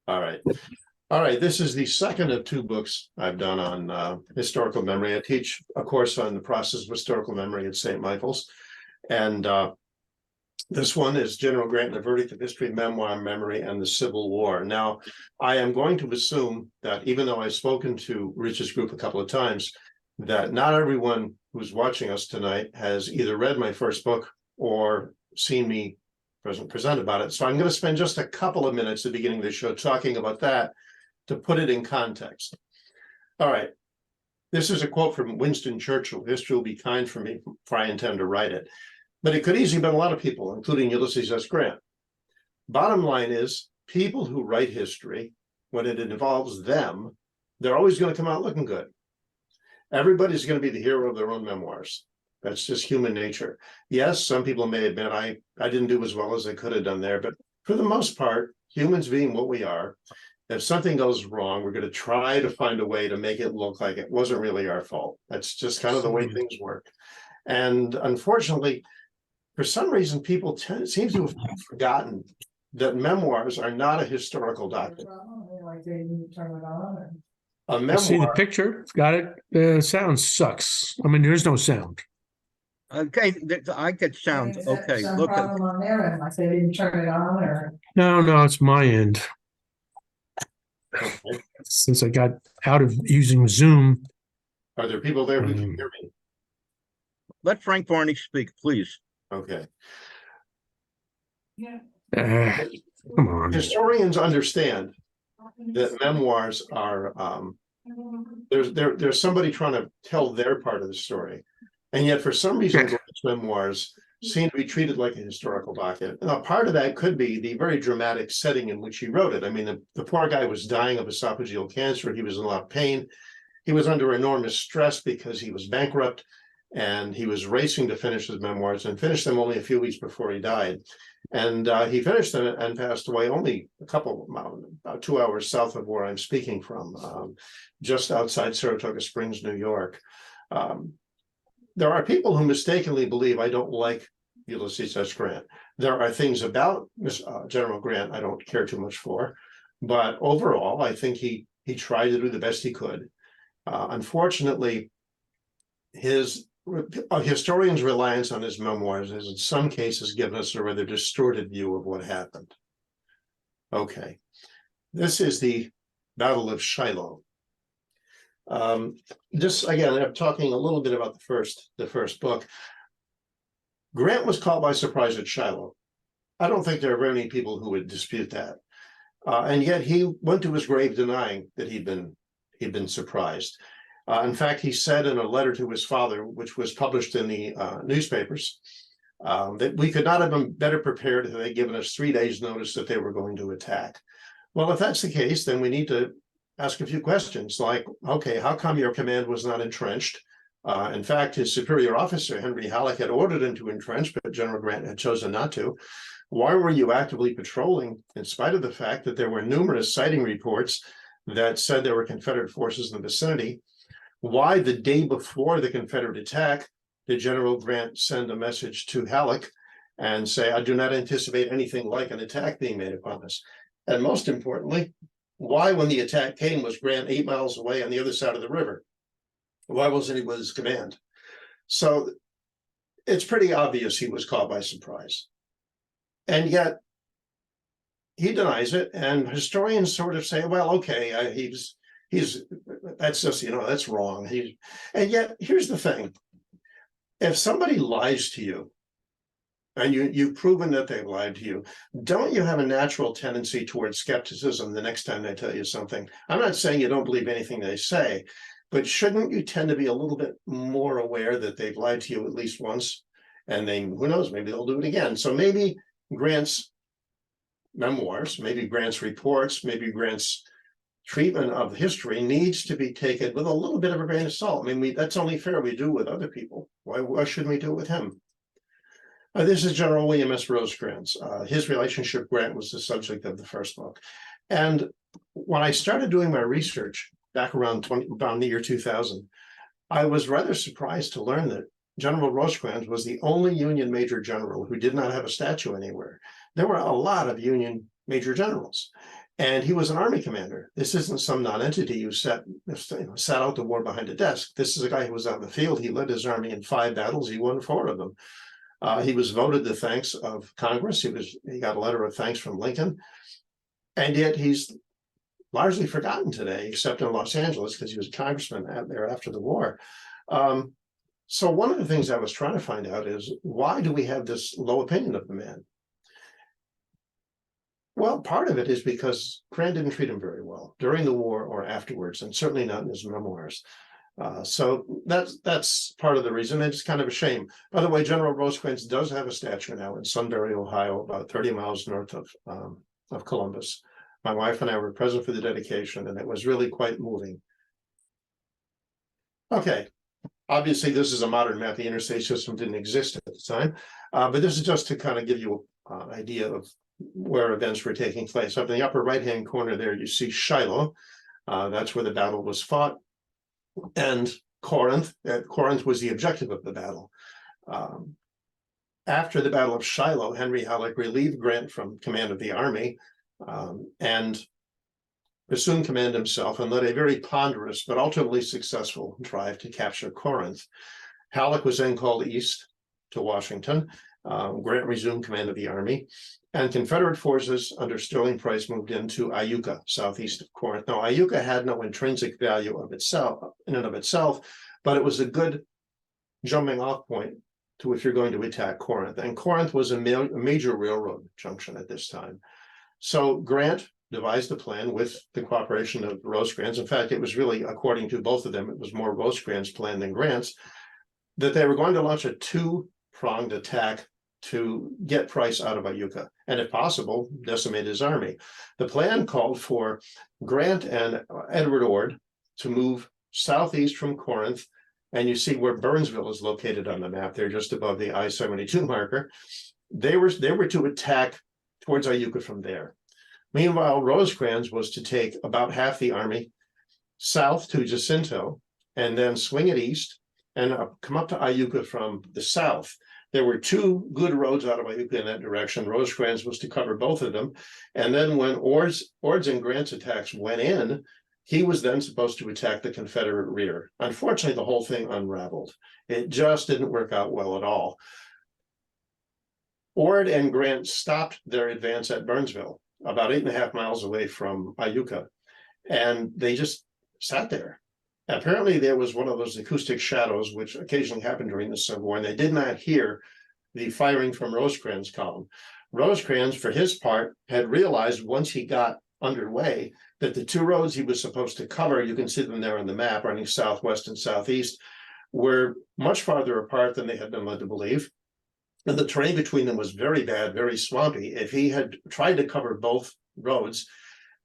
All right. All right. This is the second of two books I've done on historical memory. I teach a course on the process of historical memory at St. Michael's. And this one is General Grant and the Verdict of History, Memoir, Memory, and the Civil War. Now, I am going to assume that even though I've spoken to Rich's group a couple of times, that not everyone who's watching us tonight has either read my first book or seen me present about it. So I'm going to spend just a couple of minutes at the beginning of the show talking about that to put it in context. All right. This is a quote from Winston Churchill. History will be kind for me, for I intend to write it. But it could easily have been a lot of people, including Ulysses S. Grant. Bottom line is, people who write history, when it involves them, they're always going to come out looking good. Everybody's going to be the hero of their own memoirs. That's just human nature. Yes, some people may admit I didn't do as well as I could have done there, but for the most part, humans being what we are, if something goes wrong, we're going to try to find a way to make it look like it wasn't really our fault. That's just kind of the way things work. And unfortunately, for some reason, people seem to have forgotten that memoirs are not a historical document. A memoir. I see the picture. It's got it. The sound sucks. I mean, there's no sound. Okay, I get sound. Okay, some look. problem on their end, like they didn't turn it on, or No, it's my end. Okay. Since I got out of using Zoom. Are there people there who can hear me? Let Frank Varney speak, please. Okay. Come on. Historians understand that memoirs are there's somebody trying to tell their part of the story, and yet for some reason memoirs seem to be treated like a historical document. Now, part of that could be the very dramatic setting in which he wrote it. I mean, the poor guy was dying of esophageal cancer. He was in a lot of pain. He was under enormous stress because he was bankrupt, and he was racing to finish his memoirs and finished them only a few weeks before he died. And he finished them and passed away only about 2 hours south of where I'm speaking from, just outside Saratoga Springs, New York. There are people who mistakenly believe I don't like Ulysses S. Grant. There are things about General Grant I don't care too much for, but overall, I think he tried to do the best he could. Unfortunately, a historian's reliance on his memoirs has in some cases given us a rather distorted view of what happened. Okay, this is the Battle of Shiloh. Just again, I'm talking a little bit about the first book. Grant was caught by surprise at Shiloh. I don't think there are very many people who would dispute that. And yet he went to his grave denying that he'd been surprised. In fact, he said in a letter to his father, which was published in the newspapers, that we could not have been better prepared had they given us 3 days' notice that they were going to attack. Well, if that's the case, then we need to ask a few questions like, okay, how come your command was not entrenched? In fact, his superior officer, Henry Halleck, had ordered him to entrench, but General Grant had chosen not to. Why were you actively patrolling, in spite of the fact that there were numerous sighting reports that said there were Confederate forces in the vicinity? Why, the day before the Confederate attack, did General Grant send a message to Halleck and say, I do not anticipate anything like an attack being made upon us? And most importantly, why, when the attack came, was Grant 8 miles away on the other side of the river? Why wasn't he with his command? So it's pretty obvious he was caught by surprise. And yet he denies it, and historians sort of say, well, okay, he's that's just, that's wrong. And yet here's the thing. If somebody lies to you, and you've proven that they've lied to you, don't you have a natural tendency towards skepticism the next time they tell you something? I'm not saying you don't believe anything they say, but shouldn't you tend to be a little bit more aware that they've lied to you at least once? And then, who knows, maybe they'll do it again. So maybe Grant's memoirs, maybe Grant's reports, maybe Grant's treatment of history needs to be taken with a little bit of a grain of salt. I mean, that's only fair we do with other people. Why shouldn't we do it with him? This is General William S. Rosecrans. His relationship Grant was the subject of the first book. And when I started doing my research back around the year 2000, I was rather surprised to learn that General Rosecrans was the only Union major general who did not have a statue anywhere. There were a lot of Union major generals. And he was an army commander. This isn't some non-entity who sat out the war behind a desk. This is a guy who was out in the field. He led his army in 5 battles. He won 4 of them. He was voted the thanks of Congress. He got a letter of thanks from Lincoln. And yet he's largely forgotten today, except in Los Angeles, because he was a congressman out there after the war. So one of the things I was trying to find out is, why do we have this low opinion of the man? Well, part of it is because Grant didn't treat him very well during the war or afterwards, and certainly not in his memoirs. So that's part of the reason, and it's kind of a shame. By the way, General Rosecrans does have a statue now in Sunbury, Ohio, about 30 miles north of Columbus. My wife and I were present for the dedication, and it was really quite moving. Okay, obviously this is a modern map. The interstate system didn't exist at the time, but this is just to kind of give you an idea of where events were taking place. Up in the upper right-hand corner there, you see Shiloh. That's where the battle was fought. And Corinth. Corinth was the objective of the battle. After the Battle of Shiloh, Henry Halleck relieved Grant from command of the army and assumed command himself and led a very ponderous but ultimately successful drive to capture Corinth. Halleck was then called east to Washington. Grant resumed command of the army, and Confederate forces under Sterling Price moved into Iuka, southeast of Corinth. Now, Iuka had no intrinsic value of itself, in and of itself, but it was a good jumping off point to if you're going to attack Corinth. And Corinth was a major railroad junction at this time. So Grant devised a plan with the cooperation of Rosecrans. In fact, it was really, according to both of them, it was more Rosecrans' plan than Grant's, that they were going to launch a 2-pronged attack to get Price out of Iuka, and if possible, decimate his army. The plan called for Grant and Edward Ord to move southeast from Corinth, and you see where Burnsville is located on the map. They're just above the I-72 marker. They were to attack towards Iuka from there. Meanwhile, Rosecrans was to take about half the army south to Jacinto, and then swing it east and come up to Iuka from the south. There were 2 good roads out of Iuka in that direction. Rosecrans was to cover both of them. And then when Ord's and Grant's attacks went in, he was then supposed to attack the Confederate rear. Unfortunately, the whole thing unraveled. It just didn't work out well at all. Ord and Grant stopped their advance at Burnsville, about 8.5 miles away from Iuka, and they just sat there. Apparently, there was one of those acoustic shadows, which occasionally happened during the Civil War, and they did not hear the firing from Rosecrans' column. Rosecrans, for his part, had realized once he got underway that the 2 roads he was supposed to cover, you can see them there on the map, running southwest and southeast, were much farther apart than they had been led to believe. And the terrain between them was very bad, very swampy. If he had tried to cover both roads,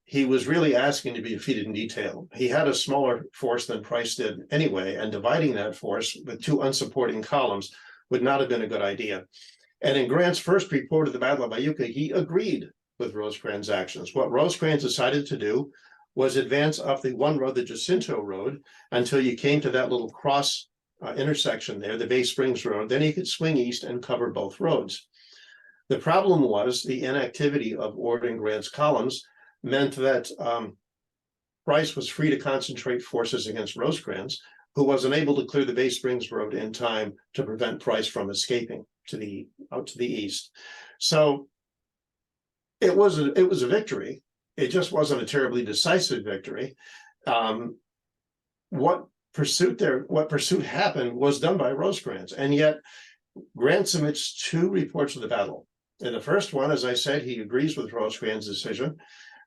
he was really asking to be defeated in detail. He had a smaller force than Price did anyway, and dividing that force with 2 unsupporting columns would not have been a good idea. And in Grant's first report of the Battle of Iuka, he agreed with Rosecrans' actions. What Rosecrans decided to do was advance up the one road, the Jacinto Road, until you came to that little cross intersection there, the Bay Springs Road. Then he could swing east and cover both roads. The problem was the inactivity of Ord and Grant's columns meant that Price was free to concentrate forces against Rosecrans, who was unable to clear the Bay Springs Road in time to prevent Price from escaping out to the east. So it was a victory. It just wasn't a terribly decisive victory. What pursuit happened was done by Rosecrans, and yet Grant submits 2 reports of the battle. In the first one, as I said, he agrees with Rosecrans' decision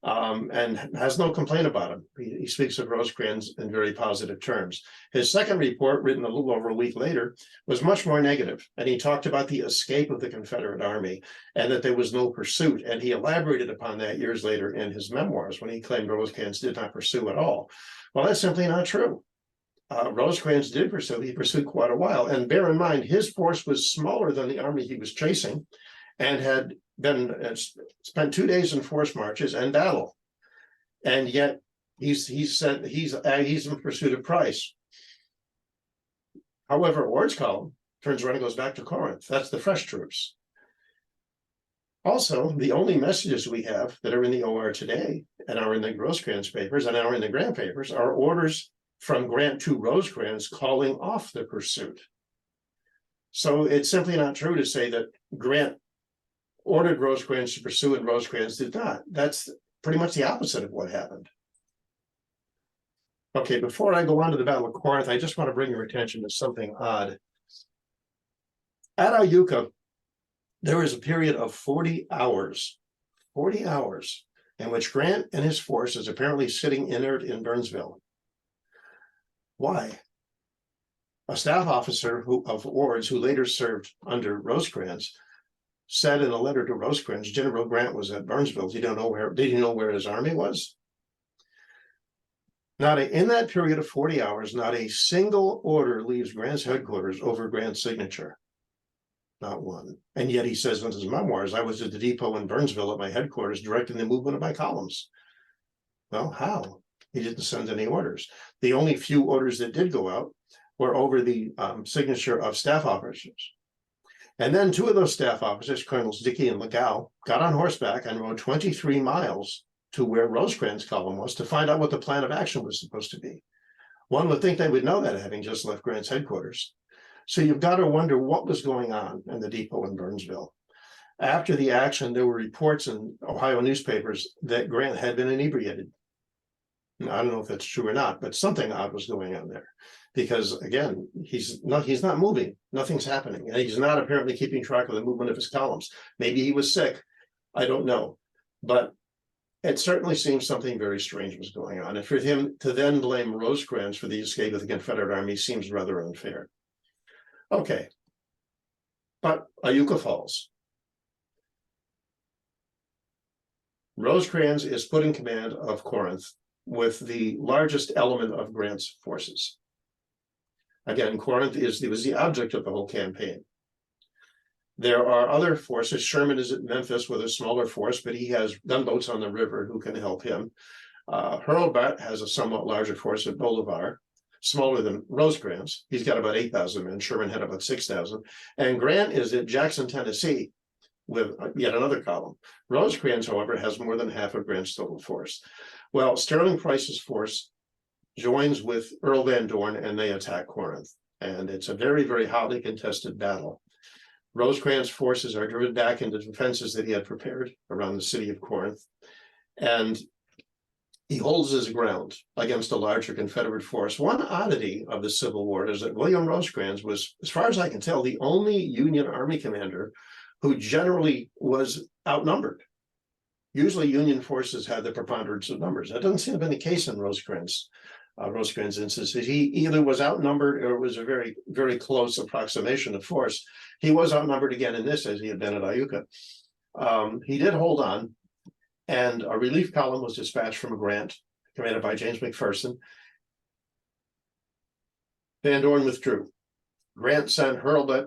and has no complaint about him. He speaks of Rosecrans in very positive terms. His second report, written a little over a week later, was much more negative, and he talked about the escape of the Confederate Army and that there was no pursuit, and he elaborated upon that years later in his memoirs when he claimed Rosecrans did not pursue at all. Well, that's simply not true. Rosecrans did pursue. He pursued quite a while, and bear in mind, his force was smaller than the army he was chasing, and had been spent 2 days in forced marches and battle, and yet he's in pursuit of Price. However, Ord's column turns around and goes back to Corinth. That's the fresh troops. Also, the only messages we have that are in the OR today and are in the Rosecrans papers and are in the Grant papers are orders from Grant to Rosecrans calling off the pursuit. So it's simply not true to say that Grant ordered Rosecrans to pursue and Rosecrans did not. That's pretty much the opposite of what happened. Okay, before I go on to the Battle of Corinth, I just want to bring your attention to something odd. At Iuka, there was a period of 40 hours, in which Grant and his force is apparently sitting inert in Burnsville. Why? A staff officer of Ord's, who later served under Rosecrans, said in a letter to Rosecrans, General Grant was at Burnsville. Did you know where his army was? In that period of 40 hours, not a single order leaves Grant's headquarters over Grant's signature. Not one. And yet he says in his memoirs, I was at the depot in Burnsville at my headquarters directing the movement of my columns. Well, how? He didn't send any orders. The only few orders that did go out were over the signature of staff officers. And then two of those staff officers, Colonels Dickey and Legal, got on horseback and rode 23 miles to where Rosecrans' column was to find out what the plan of action was supposed to be. One would think they would know that, having just left Grant's headquarters. So you've got to wonder what was going on in the depot in Burnsville. After the action, there were reports in Ohio newspapers that Grant had been inebriated. Now, I don't know if that's true or not, but something odd was going on there. Because again, he's not moving, nothing's happening. And he's not apparently keeping track of the movement of his columns. Maybe he was sick, I don't know. But it certainly seems something very strange was going on. And for him to then blame Rosecrans for the escape of the Confederate Army seems rather unfair. Okay, but Iuka falls. Rosecrans is put in command of Corinth with the largest element of Grant's forces. Again, Corinth was the object of the whole campaign. There are other forces. Sherman is at Memphis with a smaller force, but he has gunboats on the river who can help him. Hurlbut has a somewhat larger force at Bolivar, smaller than Rosecrans. He's got about 8,000 men. Sherman had about 6,000. And Grant is at Jackson, Tennessee, with yet another column. Rosecrans, however, has more than half of Grant's total force. Well, Sterling Price's force joins with Earl Van Dorn, and they attack Corinth. And it's a very, very hotly contested battle. Rosecrans' forces are driven back into defenses that he had prepared around the city of Corinth. And he holds his ground against a larger Confederate force. One oddity of the Civil War is that William Rosecrans was, as far as I can tell, the only Union Army commander who generally was outnumbered. Usually Union forces had the preponderance of numbers. That doesn't seem to have been the case in Rosecrans' instances. He either was outnumbered or it was a very, very close approximation of force. He was outnumbered again in this, as he had been at Iuka. He did hold on, and a relief column was dispatched from Grant, commanded by James McPherson. Van Dorn withdrew. Grant sent Hurlbut,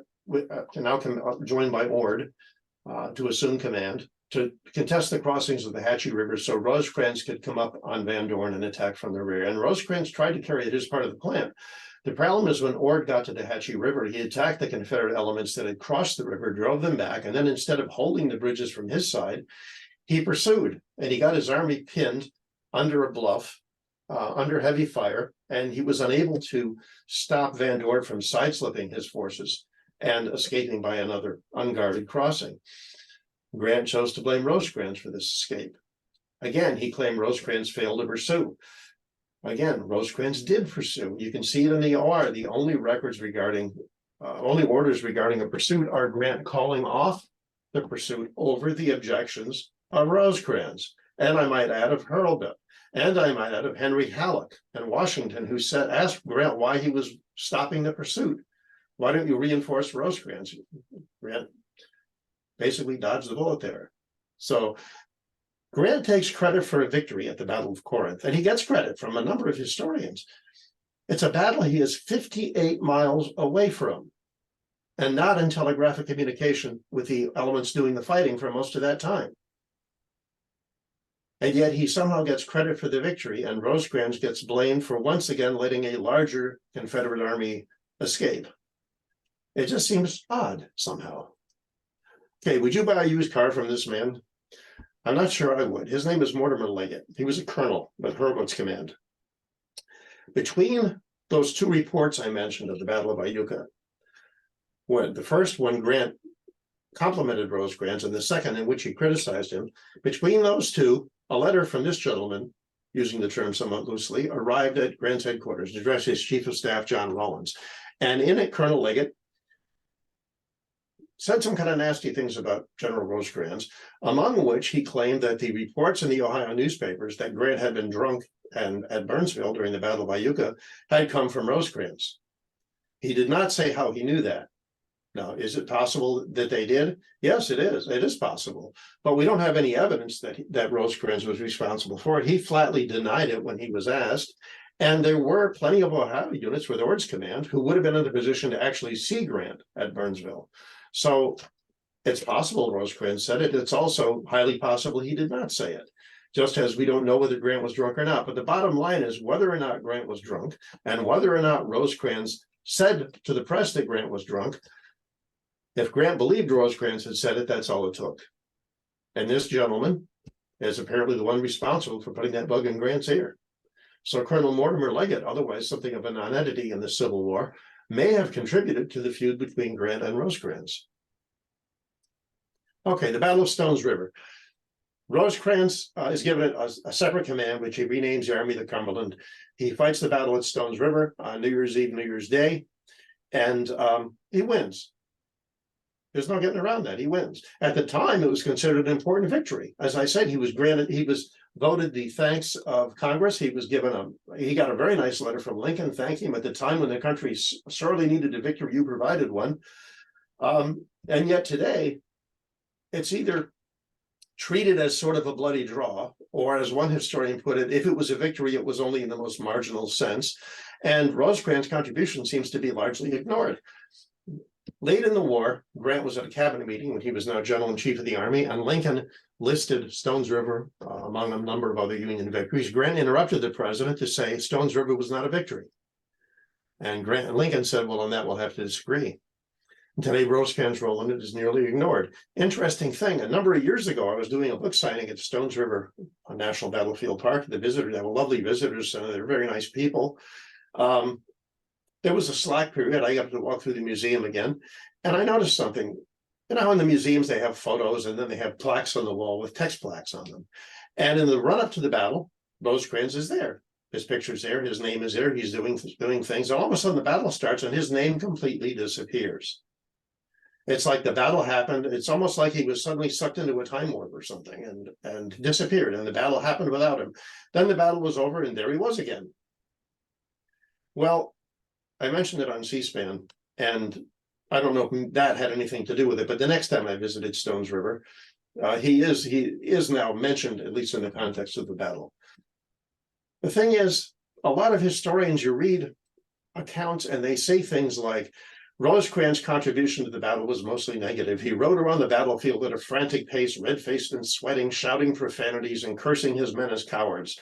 now joined by Ord, to assume command, to contest the crossings of the Hatchie River so Rosecrans could come up on Van Dorn and attack from the rear. And Rosecrans tried to carry his part of the plan. The problem is when Ord got to the Hatchie River, he attacked the Confederate elements that had crossed the river, drove them back, and then instead of holding the bridges from his side, he pursued, and he got his army pinned under a bluff, under heavy fire, and he was unable to stop Van Dorn from sideslipping his forces and escaping by another unguarded crossing. Grant chose to blame Rosecrans for this escape. Again, he claimed Rosecrans failed to pursue. Again, Rosecrans did pursue. You can see it in the OR. The only orders regarding a pursuit are Grant calling off the pursuit over the objections of Rosecrans, and I might add of Hurlbut, and I might add of Henry Halleck and Washington, who asked Grant why he was stopping the pursuit. Why don't you reinforce Rosecrans? Grant basically dodged the bullet there. So Grant takes credit for a victory at the Battle of Corinth, and he gets credit from a number of historians. It's a battle he is 58 miles away from, and not in telegraphic communication with the elements doing the fighting for most of that time. And yet he somehow gets credit for the victory, and Rosecrans gets blamed for once again letting a larger Confederate army escape. It just seems odd somehow. Okay, would you buy a used car from this man? I'm not sure I would. His name is Mortimer Leggett. He was a colonel with Hurlbut's command. Between those two reports I mentioned of the Battle of Iuka, when the first one Grant complimented Rosecrans and the second in which he criticized him, between those two, a letter from this gentleman, using the term somewhat loosely, arrived at Grant's headquarters, addressed his chief of staff, John Rawlins. And in it, Colonel Leggett said some kind of nasty things about General Rosecrans, among which he claimed that the reports in the Ohio newspapers that Grant had been drunk and at Burnsville during the Battle of Iuka had come from Rosecrans. He did not say how he knew that. Now, is it possible that they did? Yes, it is. It is possible. But we don't have any evidence that Rosecrans was responsible for it. He flatly denied it when he was asked. And there were plenty of Ohio units with Ord's command who would have been in the position to actually see Grant at Burnsville. So it's possible Rosecrans said it. It's also highly possible he did not say it, just as we don't know whether Grant was drunk or not. But the bottom line is whether or not Grant was drunk and whether or not Rosecrans said to the press that Grant was drunk. If Grant believed Rosecrans had said it, that's all it took. And this gentleman is apparently the one responsible for putting that bug in Grant's ear. So Colonel Mortimer Leggett, otherwise something of a non-entity in the Civil War, may have contributed to the feud between Grant and Rosecrans. Okay, the Battle of Stones River. Rosecrans is given a separate command, which he renames the Army of the Cumberland. He fights the battle at Stones River on New Year's Eve, New Year's Day, and he wins. There's no getting around that. He wins. At the time, it was considered an important victory. As I said, he was voted the thanks of Congress. He got a very nice letter from Lincoln thanking him at the time when the country sorely needed a victory. You provided one. And yet today, it's either treated as sort of a bloody draw, or as one historian put it, if it was a victory, it was only in the most marginal sense. And Rosecrans' contribution seems to be largely ignored. Late in the war, Grant was at a cabinet meeting when he was now General-in-Chief of the Army, and Lincoln listed Stones River among a number of other Union victories. Grant interrupted the president to say Stones River was not a victory. And Lincoln said, well, on that we'll have to disagree. And today, Rosecrans' role in it is nearly ignored. Interesting thing, a number of years ago, I was doing a book signing at Stones River National Battlefield Park. The visitors, they were lovely visitors, they're very nice people. There was a slack period. I got to walk through the museum again, and I noticed something. You know, in the museums, they have photos, and then they have plaques on the wall with text plaques on them. And in the run-up to the battle, Rosecrans is there. His picture's there. His name is there. He's doing things. And all of a sudden, the battle starts, and his name completely disappears. It's like the battle happened. It's almost like he was suddenly sucked into a time warp or something and disappeared, and the battle happened without him. Then the battle was over, and there he was again. Well, I mentioned it on C-SPAN, and I don't know if that had anything to do with it, but the next time I visited Stones River, he is now mentioned, at least in the context of the battle. The thing is, a lot of historians, you read accounts and they say things like, Rosecrans' contribution to the battle was mostly negative. He rode around the battlefield at a frantic pace, red-faced and sweating, shouting profanities and cursing his men as cowards.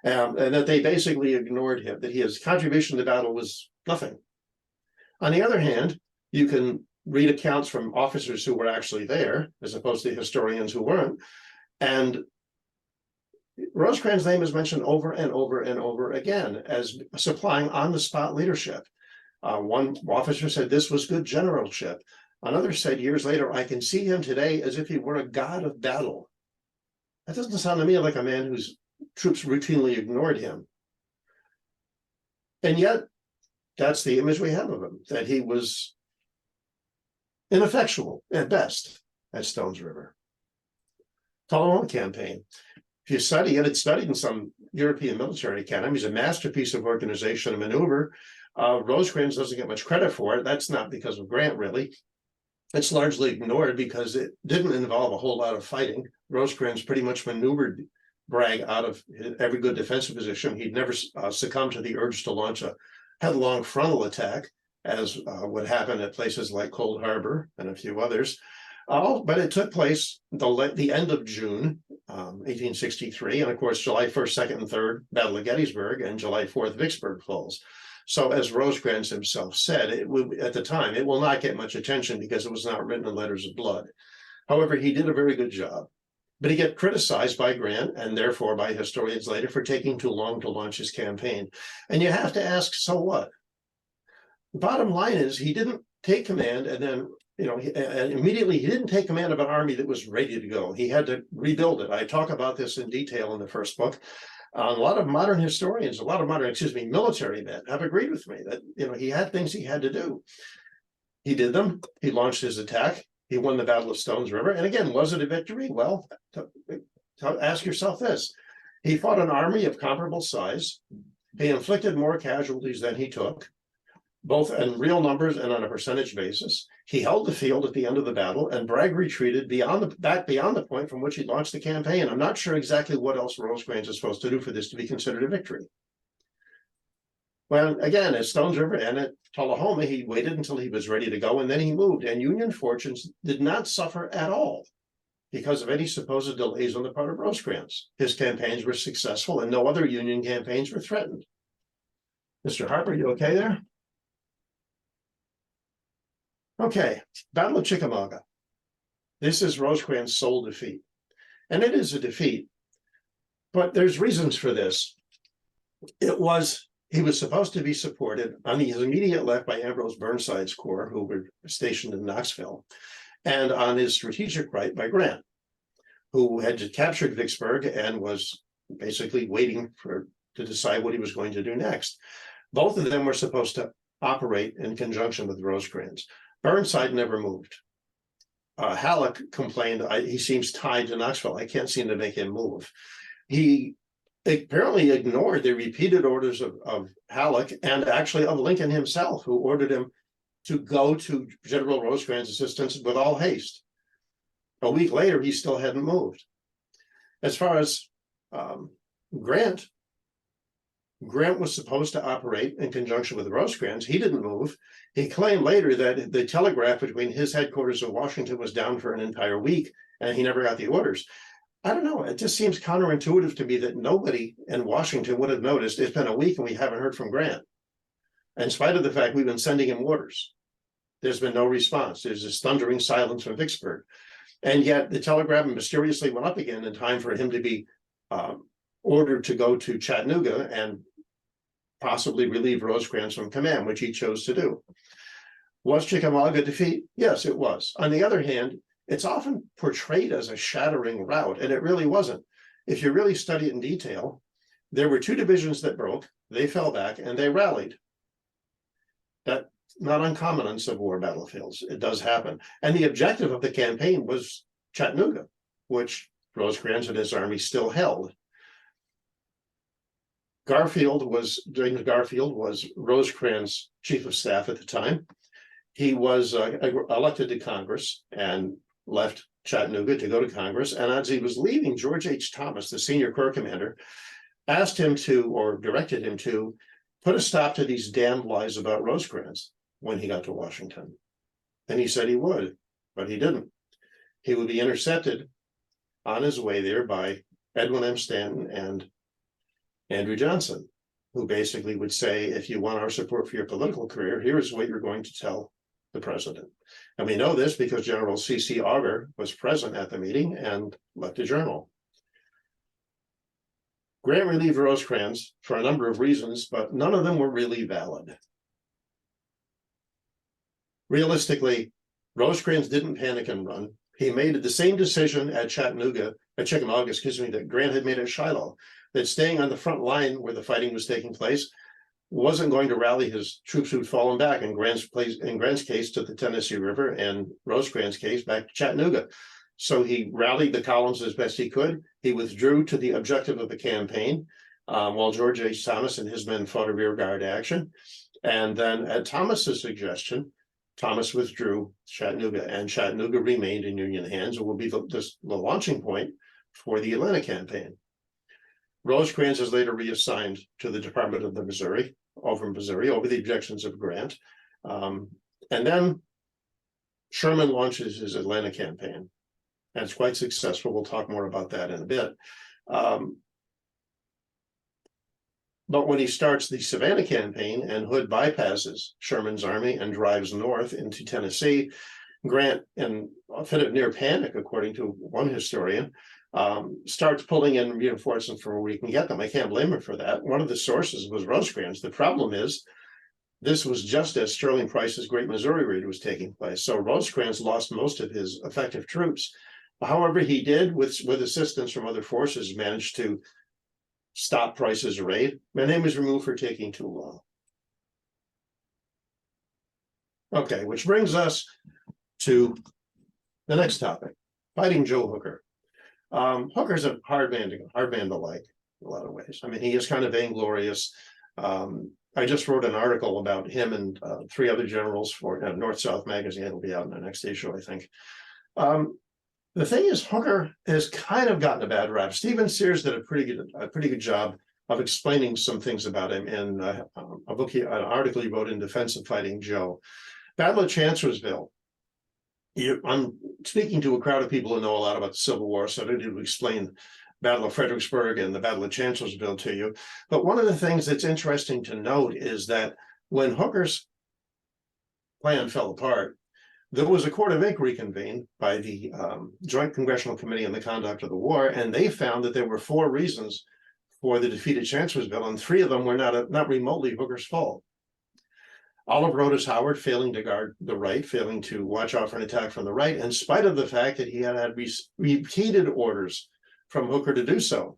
And that they basically ignored him, that his contribution to the battle was nothing. On the other hand, you can read accounts from officers who were actually there, as opposed to historians who weren't. And Rosecrans' name is mentioned over and over and over again as supplying on-the-spot leadership. One officer said this was good generalship. Another said years later, I can see him today as if he were a god of battle. That doesn't sound to me like a man whose troops routinely ignored him. And yet, that's the image we have of him, that he was ineffectual at best at Stones River. Tallinn campaign. If you study it, it's studied in some European military academies, a masterpiece of organization and maneuver. Rosecrans doesn't get much credit for it. That's not because of Grant, really. It's largely ignored because it didn't involve a whole lot of fighting. Rosecrans pretty much maneuvered Bragg out of every good defensive position. He'd never succumbed to the urge to launch a headlong frontal attack, as would happen at places like Cold Harbor and a few others. But it took place the end of June, 1863, and of course, July 1st, 2nd, and 3rd, Battle of Gettysburg, and July 4th, Vicksburg Falls. So as Rosecrans himself said, at the time, it will not get much attention because it was not written in letters of blood. However, he did a very good job. But he got criticized by Grant and therefore by historians later for taking too long to launch his campaign. And you have to ask, so what? The bottom line is he didn't take command and then, immediately he didn't take command of an army that was ready to go. He had to rebuild it. I talk about this in detail in the first book. A lot of modern historians, military men have agreed with me that, he had things he had to do. He did them. He launched his attack. He won the Battle of Stones River. And again, was it a victory? Well, ask yourself this. He fought an army of comparable size. He inflicted more casualties than he took, both in real numbers and on a percentage basis. He held the field at the end of the battle, and Bragg retreated back beyond the point from which he launched the campaign. I'm not sure exactly what else Rosecrans is supposed to do for this to be considered a victory. Well, again, at Stones River and at Tullahoma, he waited until he was ready to go, and then he moved. And Union fortunes did not suffer at all because of any supposed delays on the part of Rosecrans. His campaigns were successful, and no other Union campaigns were threatened. Mr. Harper, you okay there? Okay, Battle of Chickamauga. This is Rosecrans' sole defeat. And it is a defeat, but there's reasons for this. He was supposed to be supported on his immediate left by Ambrose Burnside's corps, who were stationed in Knoxville, and on his strategic right by Grant, who had captured Vicksburg and was basically waiting to decide what he was going to do next. Both of them were supposed to operate in conjunction with Rosecrans. Burnside never moved. Halleck complained, he seems tied to Knoxville. I can't seem to make him move. He apparently ignored the repeated orders of Halleck and actually of Lincoln himself, who ordered him to go to General Rosecrans' assistance with all haste. A week later, he still hadn't moved. As far as Grant was supposed to operate in conjunction with Rosecrans. He didn't move. He claimed later that the telegraph between his headquarters in Washington was down for an entire week, and he never got the orders. I don't know. It just seems counterintuitive to me that nobody in Washington would have noticed it's been a week and we haven't heard from Grant. In spite of the fact we've been sending him orders, there's been no response. There's this thundering silence from Vicksburg. And yet the telegram mysteriously went up again in time for him to be ordered to go to Chattanooga and possibly relieve Rosecrans from command, which he chose to do. Was Chickamauga a defeat? Yes, it was. On the other hand, it's often portrayed as a shattering rout, and it really wasn't. If you really study it in detail, there were two divisions that broke, they fell back, and they rallied. That's not uncommon on Civil War battlefields. It does happen. And the objective of the campaign was Chattanooga, which Rosecrans and his army still held. James Garfield was Rosecrans' chief of staff at the time. He was elected to Congress and left Chattanooga to go to Congress. And as he was leaving, George H. Thomas, the senior corps commander, asked him to, or directed him to, put a stop to these damned lies about Rosecrans when he got to Washington. And he said he would, but he didn't. He would be intercepted on his way there by Edwin M. Stanton and Andrew Johnson, who basically would say, if you want our support for your political career, here's what you're going to tell the president. And we know this because General C.C. Augur was present at the meeting and left a journal. Grant relieved Rosecrans for a number of reasons, but none of them were really valid. Realistically, Rosecrans didn't panic and run. He made the same decision at Chickamauga, that Grant had made at Shiloh, that staying on the front line where the fighting was taking place wasn't going to rally his troops who'd fallen back, in Grant's case to the Tennessee River, and Rosecrans' case back to Chattanooga. So he rallied the columns as best he could. He withdrew to the objective of the campaign, while George H. Thomas and his men fought a rearguard action. And then at Thomas's suggestion, Thomas withdrew Chattanooga, and Chattanooga remained in Union hands and will be the launching point for the Atlanta campaign. Rosecrans is later reassigned to the Department of the Missouri over the objections of Grant. And then Sherman launches his Atlanta campaign, and it's quite successful. We'll talk more about that in a bit. But when he starts the Savannah campaign and Hood bypasses Sherman's army and drives north into Tennessee, Grant, in a fit of near panic, according to one historian, starts pulling in reinforcements from where he can get them. I can't blame him for that. One of the sources was Rosecrans. The problem is, this was just as Sterling Price's Great Missouri Raid was taking place. So Rosecrans lost most of his effective troops. However, he did, with assistance from other forces, manage to stop Price's raid. My name was removed for taking too long. Okay, which brings us to the next topic, fighting Joe Hooker. Hooker's a hard man to like in a lot of ways. I mean, he is kind of vainglorious. I just wrote an article about him and 3 other generals for North-South magazine. It'll be out in the next issue, I think. The thing is, Hooker has kind of gotten a bad rap. Stephen Sears did a pretty good job of explaining some things about him in an article he wrote in Defense of Fighting Joe. Battle of Chancellorsville. I'm speaking to a crowd of people who know a lot about the Civil War, so I don't need to explain Battle of Fredericksburg and the Battle of Chancellorsville to you. But one of the things that's interesting to note is that when Hooker's plan fell apart, there was a court of inquiry convened by the Joint Congressional Committee on the Conduct of the War, and they found that there were 4 reasons for the defeat at Chancellorsville, and 3 of them were not remotely Hooker's fault. Olive Rhodes Howard failing to guard the right, failing to watch out for an attack from the right, in spite of the fact that he had repeated orders from Hooker to do so,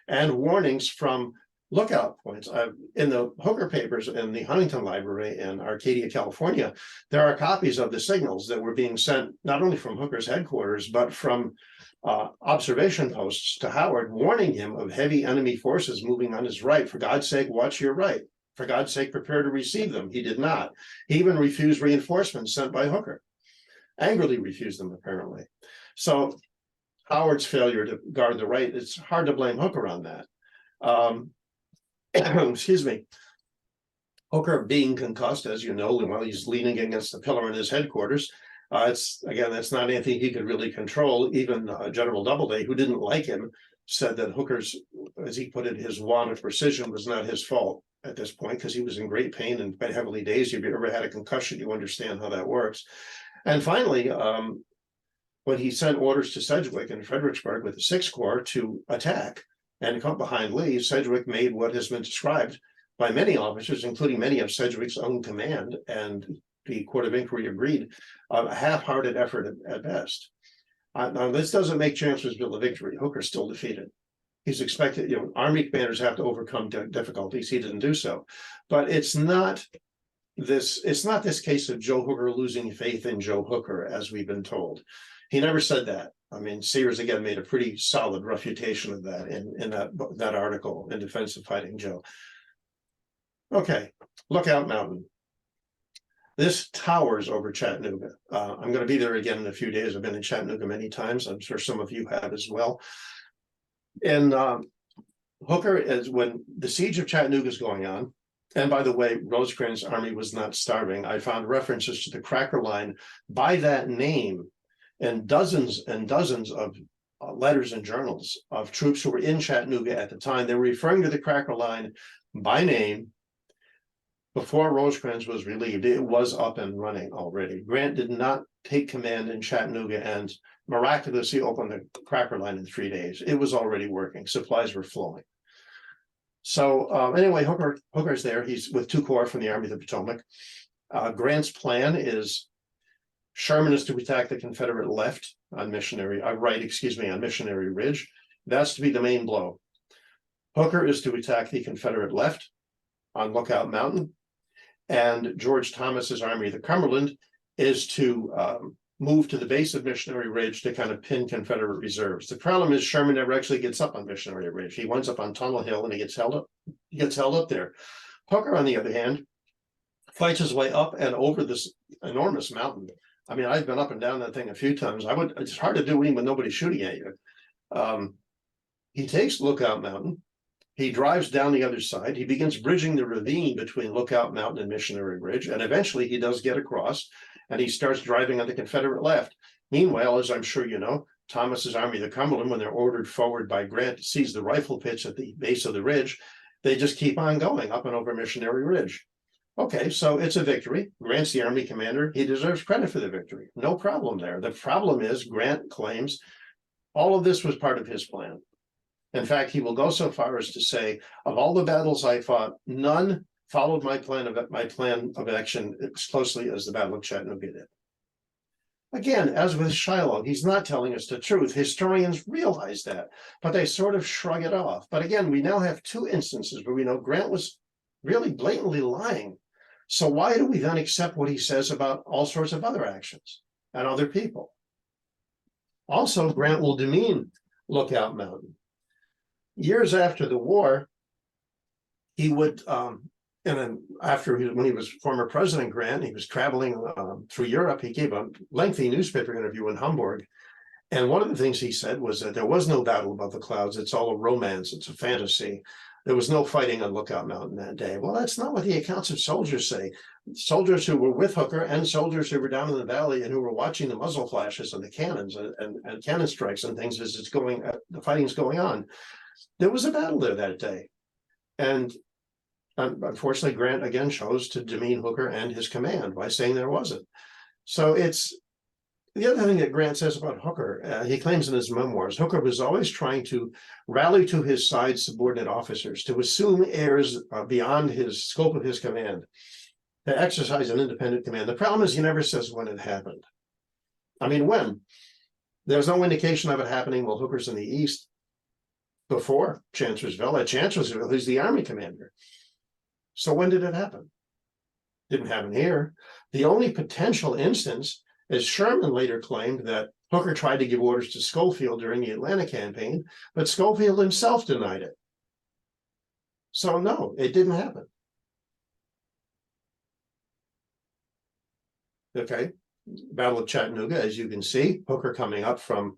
and warnings from lookout points. In the Hooker papers in the Huntington Library in Arcadia, California, there are copies of the signals that were being sent not only from Hooker's headquarters, but from observation posts to Howard, warning him of heavy enemy forces moving on his right. For God's sake, watch your right. For God's sake, prepare to receive them. He did not. He even refused reinforcements sent by Hooker. Angrily refused them, apparently. So Howard's failure to guard the right, it's hard to blame Hooker on that. Excuse me. Hooker being concussed, as you know, while he's leaning against the pillar in his headquarters. That's not anything he could really control. Even General Doubleday, who didn't like him, said that Hooker's, as he put it, his want of precision was not his fault at this point, because he was in great pain and quite heavily dazed. If you ever had a concussion, you understand how that works. And finally, when he sent orders to Sedgwick and Fredericksburg with the 6th Corps to attack and come behind Lee, Sedgwick made what has been described by many officers, including many of Sedgwick's own command, and the Court of Inquiry agreed, a half-hearted effort at best. Now, this doesn't make Chancellorsville a victory. Hooker's still defeated. He's expected, Army commanders have to overcome difficulties. He didn't do so. But it's not this case of Joe Hooker losing faith in Joe Hooker, as we've been told. He never said that. I mean, Sears, again, made a pretty solid refutation of that in that article in Defense of Fighting Joe. Okay, Lookout Mountain. This towers over Chattanooga. I'm going to be there again in a few days. I've been in Chattanooga many times. I'm sure some of you have as well. And Hooker, is when the siege of Chattanooga is going on, and by the way, Rosecrans' army was not starving. I found references to the Cracker Line by that name and dozens of letters and journals of troops who were in Chattanooga at the time. They were referring to the Cracker Line by name. Before Rosecrans was relieved, it was up and running already. Grant did not take command in Chattanooga and miraculously opened the Cracker Line in 3 days. It was already working. Supplies were flowing. So anyway, Hooker's there. He's with 2 corps from the Army of the Potomac. Grant's plan is Sherman is to attack the Confederate left on Missionary Ridge. That's to be the main blow. Hooker is to attack the Confederate left on Lookout Mountain. And George Thomas's Army of the Cumberland is to move to the base of Missionary Ridge to kind of pin Confederate reserves. The problem is Sherman never actually gets up on Missionary Ridge. He winds up on Tunnel Hill and he gets held up there. Hooker, on the other hand, fights his way up and over this enormous mountain. I mean, I've been up and down that thing a few times. It's hard to do even with nobody shooting at you. He takes Lookout Mountain. He drives down the other side. He begins bridging the ravine between Lookout Mountain and Missionary Ridge. And eventually he does get across and he starts driving on the Confederate left. Meanwhile, as I'm sure you know, Thomas's Army of the Cumberland, when they're ordered forward by Grant to seize the rifle pits at the base of the ridge, they just keep on going up and over Missionary Ridge. Okay, so it's a victory. Grant's the Army commander. He deserves credit for the victory. No problem there. The problem is Grant claims all of this was part of his plan. In fact, he will go so far as to say, of all the battles I fought, none followed my plan of action as closely as the Battle of Chattanooga did. Again, as with Shiloh, he's not telling us the truth. Historians realize that, but they sort of shrug it off. But again, we now have two instances where we know Grant was really blatantly lying. So why do we then accept what he says about all sorts of other actions and other people? Also, Grant will demean Lookout Mountain. Years after the war, he would, when he was former President Grant, he was traveling through Europe. He gave a lengthy newspaper interview in Hamburg. And one of the things he said was that there was no battle above the clouds. It's all a romance. It's a fantasy. There was no fighting on Lookout Mountain that day. Well, that's not what the accounts of soldiers say. Soldiers who were with Hooker and soldiers who were down in the valley and who were watching the muzzle flashes and the cannons and cannon strikes and things as the fighting's going on. There was a battle there that day. And unfortunately, Grant again chose to demean Hooker and his command by saying there wasn't. So it's the other thing that Grant says about Hooker, he claims in his memoirs, Hooker was always trying to rally to his side subordinate officers, to assume heirs beyond his scope of his command, to exercise an independent command. The problem is he never says when it happened. I mean, when? There's no indication of it happening while Hooker's in the east before Chancellorsville. At Chancellorsville, he's the Army commander. So when did it happen? Didn't happen here. The only potential instance is Sherman later claimed that Hooker tried to give orders to Schofield during the Atlanta campaign, but Schofield himself denied it. So no, it didn't happen. Okay, Battle of Chattanooga, as you can see, Hooker coming up from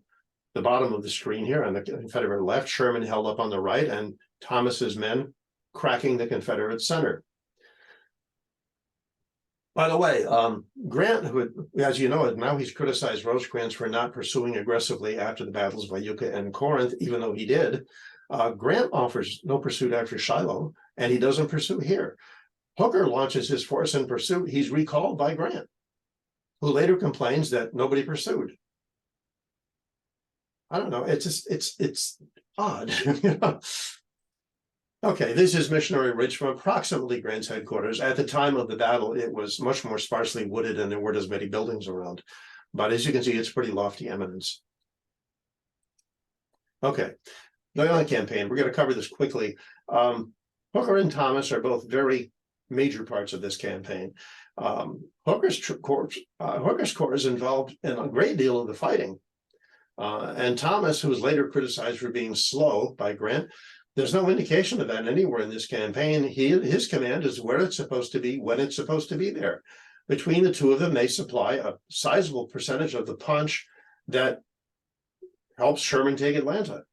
the bottom of the screen here on the Confederate left, Sherman held up on the right, and Thomas's men cracking the Confederate center. By the way, Grant, who, as you know, now he's criticized Rosecrans for not pursuing aggressively after the battles of Iuka and Corinth, even though he did. Grant offers no pursuit after Shiloh, and he doesn't pursue here. Hooker launches his force in pursuit. He's recalled by Grant, who later complains that nobody pursued. I don't know. It's just, it's odd. You know? Okay, this is Missionary Ridge from approximately Grant's headquarters. At the time of the battle, it was much more sparsely wooded and there weren't as many buildings around. But as you can see, it's pretty lofty eminence. Okay, the Atlanta campaign, we're going to cover this quickly. Hooker and Thomas are both very major parts of this campaign. Hooker's corps is involved in a great deal of the fighting. And Thomas, who was later criticized for being slow by Grant, there's no indication of that anywhere in this campaign. His command is where it's supposed to be, when it's supposed to be there. Between the two of them, they supply a sizable percentage of the punch that helps Sherman take Atlanta.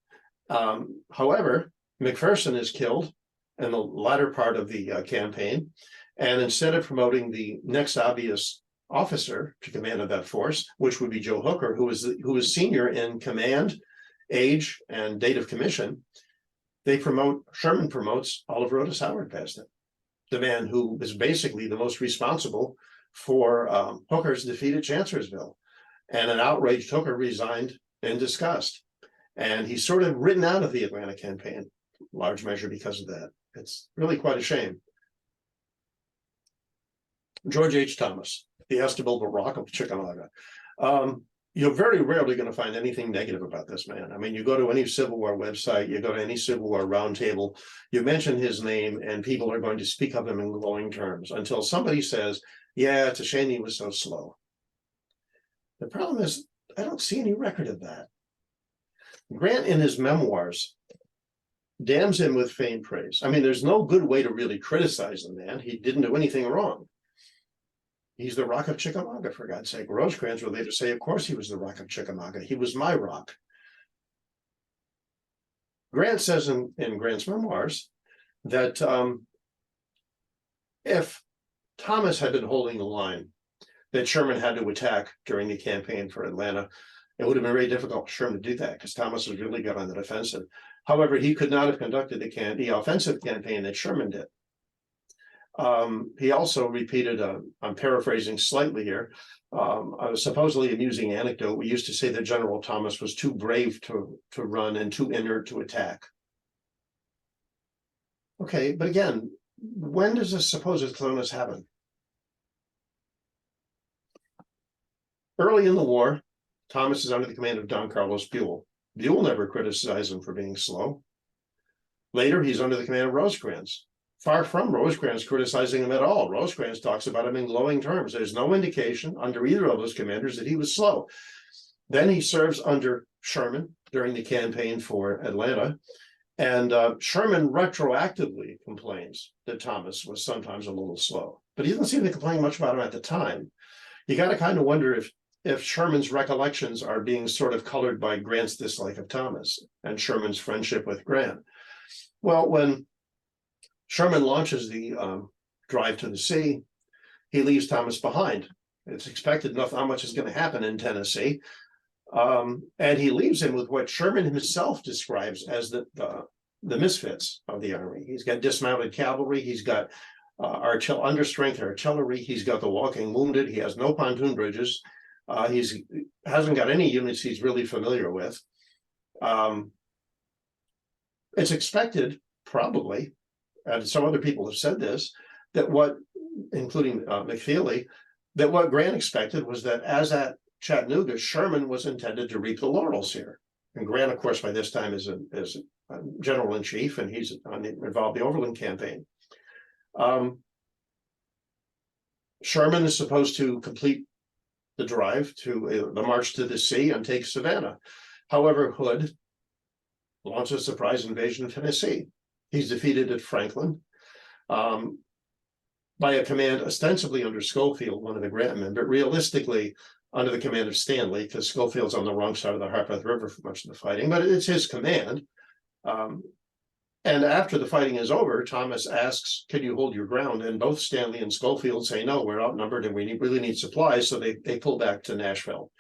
However, McPherson is killed in the latter part of the campaign. And instead of promoting the next obvious officer to command of that force, which would be Joe Hooker, who was senior in command, age, and date of commission, Sherman promotes Oliver Otis Howard past him, the man who is basically the most responsible for Hooker's defeat at Chancellorsville. And an outraged Hooker resigned in disgust. And he's sort of written out of the Atlanta campaign, large measure because of that. It's really quite a shame. George H. Thomas, the estimable Rock of Chickamauga. You're very rarely going to find anything negative about this man. I mean, you go to any Civil War website, you go to any Civil War roundtable, you mention his name and people are going to speak of him in glowing terms until somebody says, yeah, it's a shame he was so slow. The problem is, I don't see any record of that. Grant in his memoirs damns him with faint praise. I mean, there's no good way to really criticize the man. He didn't do anything wrong. He's the Rock of Chickamauga, for God's sake. Rosecrans would later say, of course he was the Rock of Chickamauga. He was my rock. Grant says in Grant's memoirs that if Thomas had been holding the line that Sherman had to attack during the campaign for Atlanta, it would have been very difficult for Sherman to do that because Thomas was really good on the defensive. However, he could not have conducted the offensive campaign that Sherman did. He also repeated, I'm paraphrasing slightly here, a supposedly amusing anecdote. We used to say that General Thomas was too brave to run and too inert to attack. Okay, but again, when does this supposed clonus happen? Early in the war, Thomas is under the command of Don Carlos Buell. Buell never criticized him for being slow. Later, he's under the command of Rosecrans. Far from Rosecrans criticizing him at all. Rosecrans talks about him in glowing terms. There's no indication under either of those commanders that he was slow. Then he serves under Sherman during the campaign for Atlanta. And Sherman retroactively complains that Thomas was sometimes a little slow, but he doesn't seem to complain much about him at the time. You got to kind of wonder if Sherman's recollections are being sort of colored by Grant's dislike of Thomas and Sherman's friendship with Grant. Well, when Sherman launches the drive to the sea, he leaves Thomas behind. It's expected not much is going to happen in Tennessee. And he leaves him with what Sherman himself describes as the misfits of the army. He's got dismounted cavalry. He's got understrength artillery. He's got the walking wounded. He has no pontoon bridges. He's hasn't got any units he's really familiar with. It's expected, probably, and some other people have said this, that including McFeely, that what Grant expected was that as at Chattanooga, Sherman was intended to reap the laurels here. And Grant, of course, by this time is a general-in-chief, and he's involved in the Overland campaign. Sherman is supposed to complete the drive to the march to the sea and take Savannah. However, Hood launches a surprise invasion of Tennessee. He's defeated at Franklin by a command ostensibly under Schofield, one of the Grant men, but realistically under the command of Stanley, because Schofield's on the wrong side of the Harpeth River for much of the fighting, but it's his command. And after the fighting is over, Thomas asks, can you hold your ground? And both Stanley and Schofield say, no, we're outnumbered and we really need supplies. So they pull back to Nashville.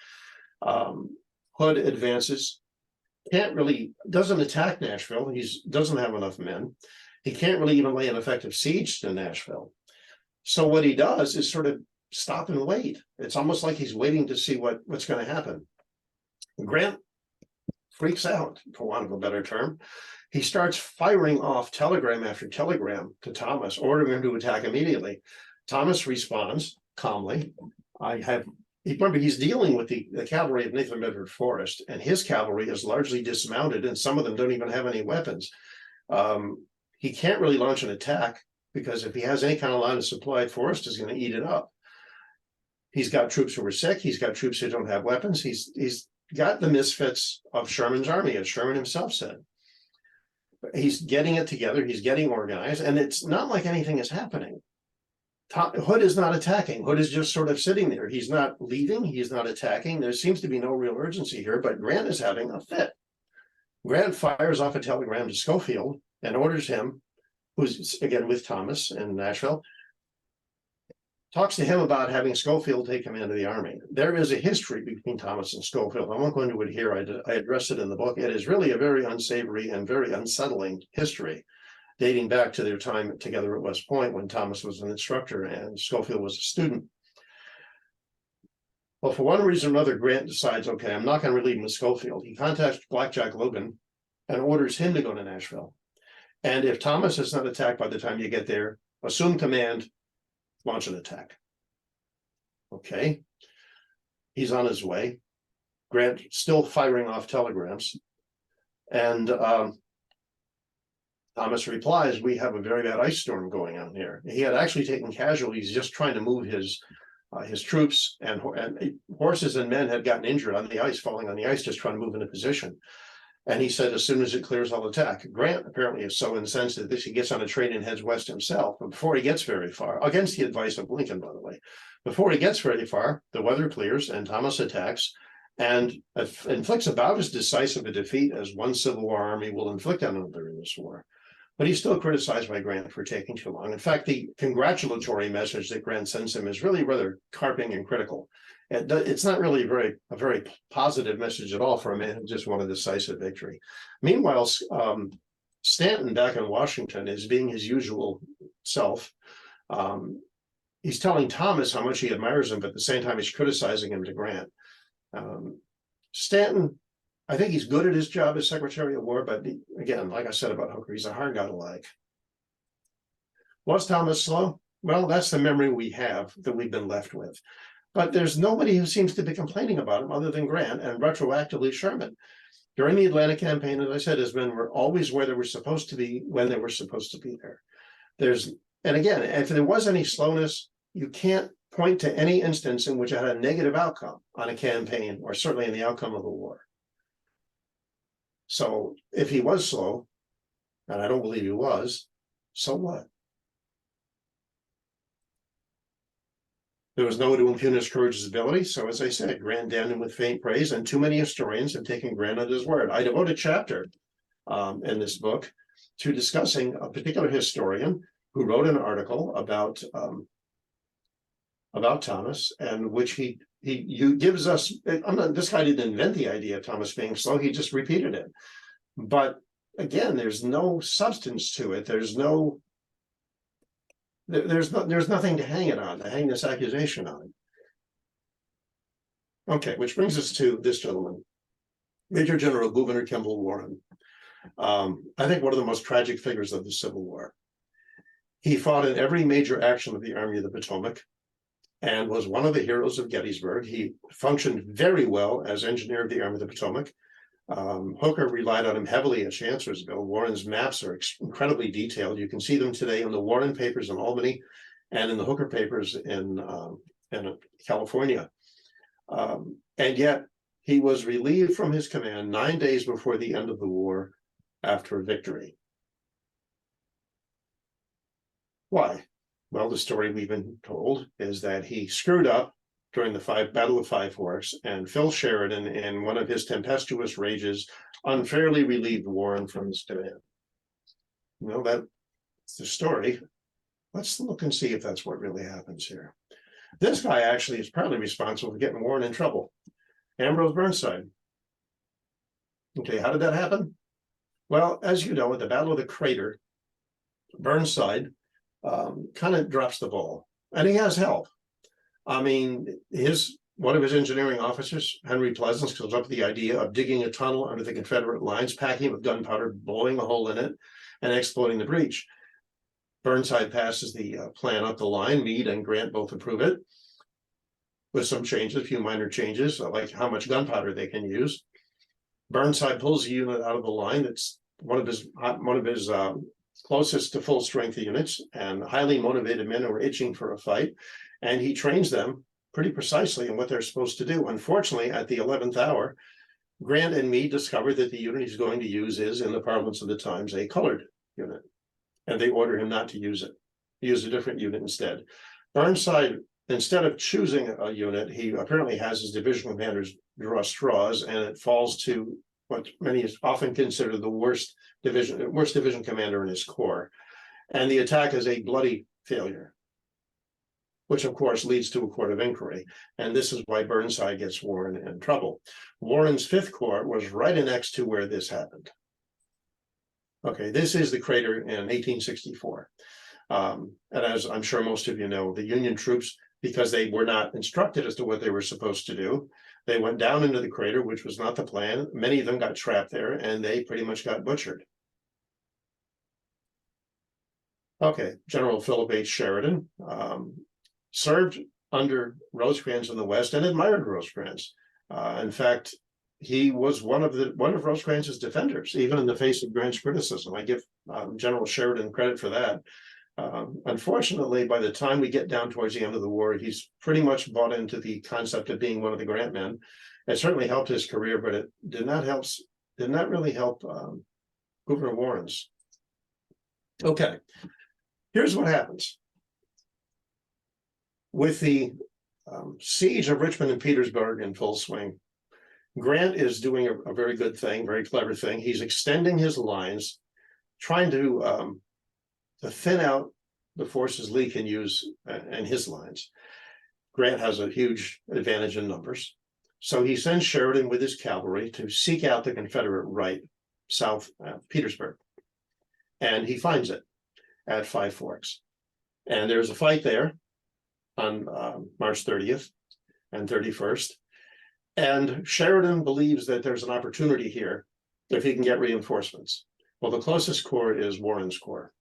Hood advances, doesn't attack Nashville. He doesn't have enough men. He can't really even lay an effective siege to Nashville. So what he does is sort of stop and wait. It's almost like he's waiting to see what's going to happen. Grant freaks out, for want of a better term. He starts firing off telegram after telegram to Thomas, ordering him to attack immediately. Thomas responds calmly. Remember, he's dealing with the cavalry of Nathan Bedford Forrest, and his cavalry is largely dismounted, and some of them don't even have any weapons. He can't really launch an attack, because if he has any kind of line of supply, Forrest is going to eat it up. He's got troops who are sick. He's got troops who don't have weapons. He's got the misfits of Sherman's army, as Sherman himself said. He's getting it together. He's getting organized, and it's not like anything is happening. Hood is not attacking. Hood is just sort of sitting there. He's not leaving. He's not attacking. There seems to be no real urgency here, but Grant is having a fit. Grant fires off a telegram to Schofield and orders him, who's again with Thomas in Nashville, talks to him about having Schofield take command of the army. There is a history between Thomas and Schofield. I won't go into it here. I addressed it in the book. It is really a very unsavory and very unsettling history, dating back to their time together at West Point when Thomas was an instructor and Schofield was a student. Well, for one reason or another, Grant decides, okay, I'm not going to relieve him with Schofield. He contacts Blackjack Logan and orders him to go to Nashville. And if Thomas is not attacked by the time you get there, assume command, launch an attack. Okay. He's on his way. Grant still firing off telegrams. And Thomas replies, we have a very bad ice storm going on here. He had actually taken casualties just trying to move his troops, and horses and men had gotten injured on the ice, falling on the ice, just trying to move into position. And he said, as soon as it clears, I'll attack. Grant apparently is so incensed that he gets on a train and heads west himself. But before he gets very far, against the advice of Lincoln, by the way, before he gets very far, the weather clears and Thomas attacks and inflicts about as decisive a defeat as one Civil War army will inflict on another in this war. But he's still criticized by Grant for taking too long. In fact, the congratulatory message that Grant sends him is really rather carping and critical. It's not really a very positive message at all for a man who just won a decisive victory. Meanwhile, Stanton back in Washington is being his usual self. He's telling Thomas how much he admires him, but at the same time, he's criticizing him to Grant. Stanton, I think he's good at his job as Secretary of War, but again, like I said about Hooker, he's a hard guy to like. Was Thomas slow? Well, that's the memory we have that we've been left with. But there's nobody who seems to be complaining about him other than Grant and retroactively Sherman. During the Atlantic campaign, as I said, his men were always where they were supposed to be when they were supposed to be there. And again, if there was any slowness, you can't point to any instance in which it had a negative outcome on a campaign, or certainly in the outcome of the war. So if he was slow, and I don't believe he was, so what? There was no way to impugn his courageous ability. So as I said, Grant damned him with faint praise, and too many historians have taken Grant at his word. I devote a chapter in this book to discussing a particular historian who wrote an article about Thomas, and which he gives us. This guy didn't invent the idea of Thomas being slow; he just repeated it. But again, there's no substance to it. There's nothing to hang it on, to hang this accusation on. Okay, which brings us to this gentleman, Major General Gouverneur Kimball Warren. I think one of the most tragic figures of the Civil War. He fought in every major action of the Army of the Potomac and was one of the heroes of Gettysburg. He functioned very well as engineer of the Army of the Potomac. Hooker relied on him heavily at Chancellorsville. Warren's maps are incredibly detailed. You can see them today in the Warren papers in Albany and in the Hooker papers in California. And yet he was relieved from his command 9 days before the end of the war after victory. Why? Well, the story we've been told is that he screwed up during the Battle of Five Forks, and Phil Sheridan, in one of his tempestuous rages, unfairly relieved Warren from his command. Well, that's the story. Let's look and see if that's what really happens here. This guy actually is partly responsible for getting Warren in trouble. Ambrose Burnside. Okay, how did that happen? Well, as you know, at the Battle of the Crater, Burnside kind of drops the ball, and he has help. I mean, one of his engineering officers, Henry Pleasance, comes up with the idea of digging a tunnel under the Confederate lines, packing it with gunpowder, blowing a hole in it, and exploding the breach. Burnside passes the plan up the line. Meade and Grant both approve it, with some changes, a few minor changes, like how much gunpowder they can use. Burnside pulls a unit out of the line. It's one of his closest to full strength units, and highly motivated men who are itching for a fight. And he trains them pretty precisely in what they're supposed to do. Unfortunately, at the 11th hour, Grant and Meade discover that the unit he's going to use is, in the parlance of the times, a colored unit. And they order him not to use it, use a different unit instead. Burnside, instead of choosing a unit, he apparently has his division commanders draw straws, and it falls to what many is often considered the worst division commander in his corps. And the attack is a bloody failure, which of course leads to a court of inquiry. And this is why Burnside gets Warren in trouble. Warren's 5th Corps was right next to where this happened. Okay, this is the crater in 1864. And as I'm sure most of you know, the Union troops, because they were not instructed as to what they were supposed to do, they went down into the crater, which was not the plan. Many of them got trapped there, and they pretty much got butchered. Okay, General Philip H. Sheridan served under Rosecrans in the West and admired Rosecrans. In fact, he was one of Rosecrans's defenders, even in the face of Grant's criticism. I give General Sheridan credit for that. Unfortunately, by the time we get down towards the end of the war, he's pretty much bought into the concept of being one of the Grant men. It certainly helped his career, but it did not really help Gouverneur Warren's. Okay, here's what happens. With the siege of Richmond and Petersburg in full swing, Grant is doing a very good thing, very clever thing. He's extending his lines, trying to thin out the forces Lee can use in his lines. Grant has a huge advantage in numbers. So he sends Sheridan with his cavalry to seek out the Confederate right south of Petersburg. And he finds it at Five Forks. And there's a fight there on March 30th and 31st. And Sheridan believes that there's an opportunity here if he can get reinforcements. Well, the closest corps is Warren's corps.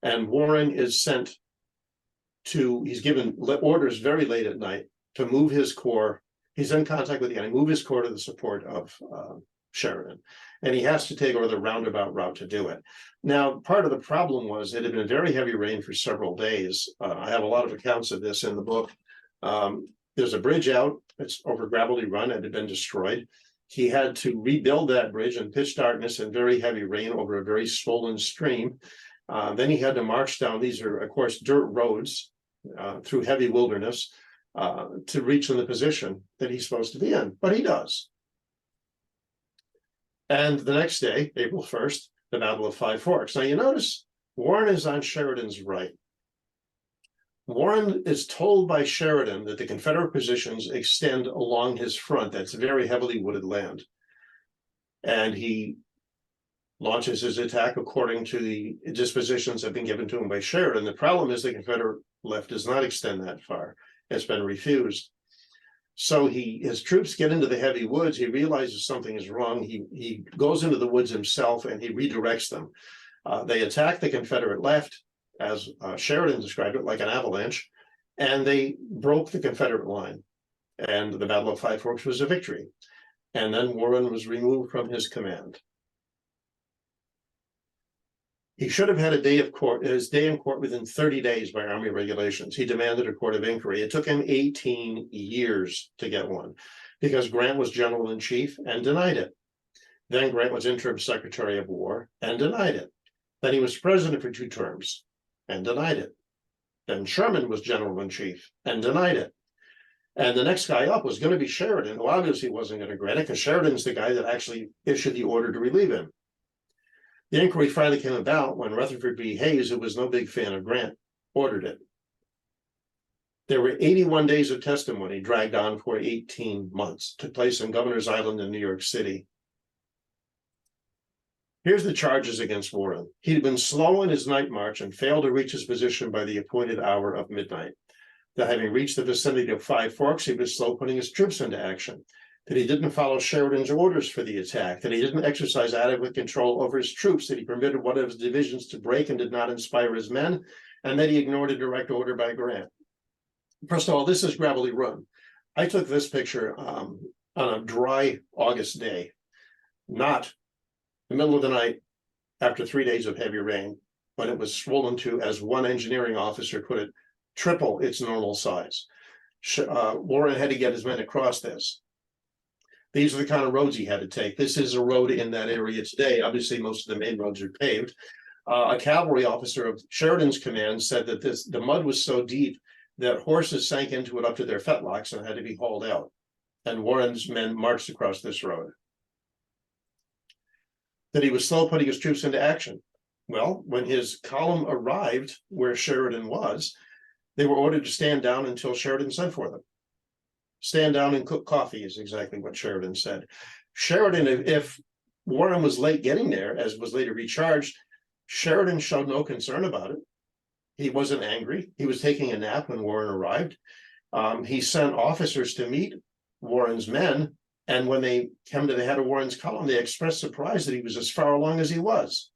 And Warren is sent to, he's given orders very late at night to move his corps. He's in contact with the enemy, move his corps to the support of Sheridan. And he has to take over the roundabout route to do it. Now, part of the problem was it had been very heavy rain for several days. I have a lot of accounts of this in the book. There's a bridge out, it's over Gravelly Run, it had been destroyed. He had to rebuild that bridge in pitch darkness and very heavy rain over a very swollen stream. Then he had to march down, these are, of course, dirt roads through heavy wilderness to reach in the position that he's supposed to be in, but he does. And the next day, April 1st, the Battle of Five Forks. Now you notice Warren is on Sheridan's right. Warren is told by Sheridan that the Confederate positions extend along his front. That's very heavily wooded land. And he launches his attack according to the dispositions that have been given to him by Sheridan. The problem is the Confederate left does not extend that far. It's been refused. So his troops get into the heavy woods. He realizes something is wrong. He goes into the woods himself and he redirects them. They attack the Confederate left, as Sheridan described it, like an avalanche, and they broke the Confederate line. And the Battle of Five Forks was a victory. And then Warren was removed from his command. He should have had his day in court within 30 days by Army regulations. He demanded a court of inquiry. It took him 18 years to get one because Grant was general in chief and denied it. Then Grant was interim secretary of war and denied it. Then he was president for 2 terms and denied it. Then Sherman was general in chief and denied it. And the next guy up was going to be Sheridan, who obviously wasn't going to grant it because Sheridan's the guy that actually issued the order to relieve him. The inquiry finally came about when Rutherford B. Hayes, who was no big fan of Grant, ordered it. There were 81 days of testimony dragged on for 18 months, took place in Governor's Island in New York City. Here's the charges against Warren. He'd been slow in his night march and failed to reach his position by the appointed hour of midnight. That having reached the vicinity of Five Forks, he was slow putting his troops into action. That he didn't follow Sheridan's orders for the attack, that he didn't exercise adequate control over his troops, that he permitted one of his divisions to break and did not inspire his men, and that he ignored a direct order by Grant. First of all, this is Gravelly Run. I took this picture on a dry August day, not the middle of the night after 3 days of heavy rain, when it was swollen to, as one engineering officer put it, triple its normal size. Warren had to get his men across this. These are the kind of roads he had to take. This is a road in that area today. Obviously, most of the main roads are paved. A cavalry officer of Sheridan's command said that the mud was so deep that horses sank into it up to their fetlocks and had to be hauled out. And Warren's men marched across this road. That he was slow putting his troops into action. Well, when his column arrived where Sheridan was, they were ordered to stand down until Sheridan sent for them. Stand down and cook coffee is exactly what Sheridan said. Sheridan, if Warren was late getting there, as was later recharged, Sheridan showed no concern about it. He wasn't angry. He was taking a nap when Warren arrived. He sent officers to meet Warren's men, and when they came to the head of Warren's column, they expressed surprise that he was as far along as he was.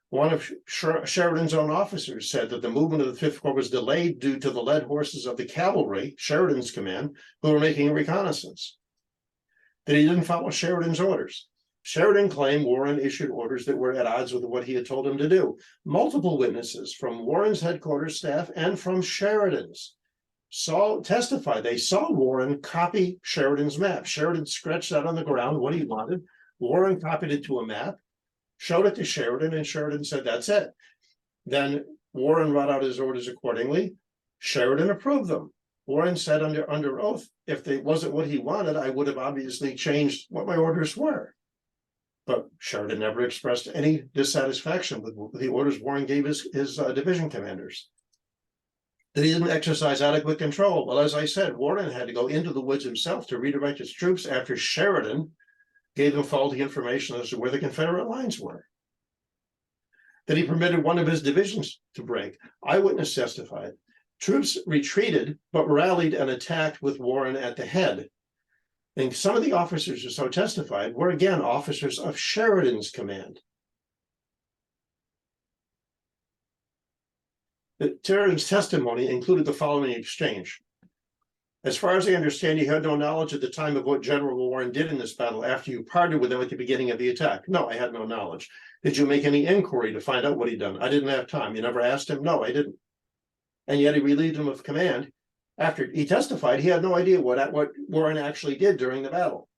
One of Sheridan's own officers said that the movement of the Fifth Corps was delayed due to the led horses of the cavalry, Sheridan's command, who were making a reconnaissance. That he didn't follow Sheridan's orders. Sheridan claimed Warren issued orders that were at odds with what he had told him to do. Multiple witnesses from Warren's headquarters staff and from Sheridan's testified they saw Warren copy Sheridan's map. Sheridan scratched out on the ground what he wanted. Warren copied it to a map, showed it to Sheridan, and Sheridan said, that's it. Then Warren wrote out his orders accordingly. Sheridan approved them. Warren said under oath, if it wasn't what he wanted, I would have obviously changed what my orders were. But Sheridan never expressed any dissatisfaction with the orders Warren gave his division commanders. That he didn't exercise adequate control. Well, as I said, Warren had to go into the woods himself to redirect his troops after Sheridan gave them faulty information as to where the Confederate lines were. that he permitted one of his divisions to break. Eyewitness testified. Troops retreated, but rallied and attacked with Warren at the head. And some of the officers who so testified were again officers of Sheridan's command. Sheridan's testimony included the following exchange. As far as I understand, you had no knowledge at the time of what General Warren did in this battle after you parted with him at the beginning of the attack. No, I had no knowledge. Did you make any inquiry to find out what he'd done? I didn't have time. You never asked him? No, I didn't. And yet he relieved him of command. After he testified, he had no idea what Warren actually did during the battle.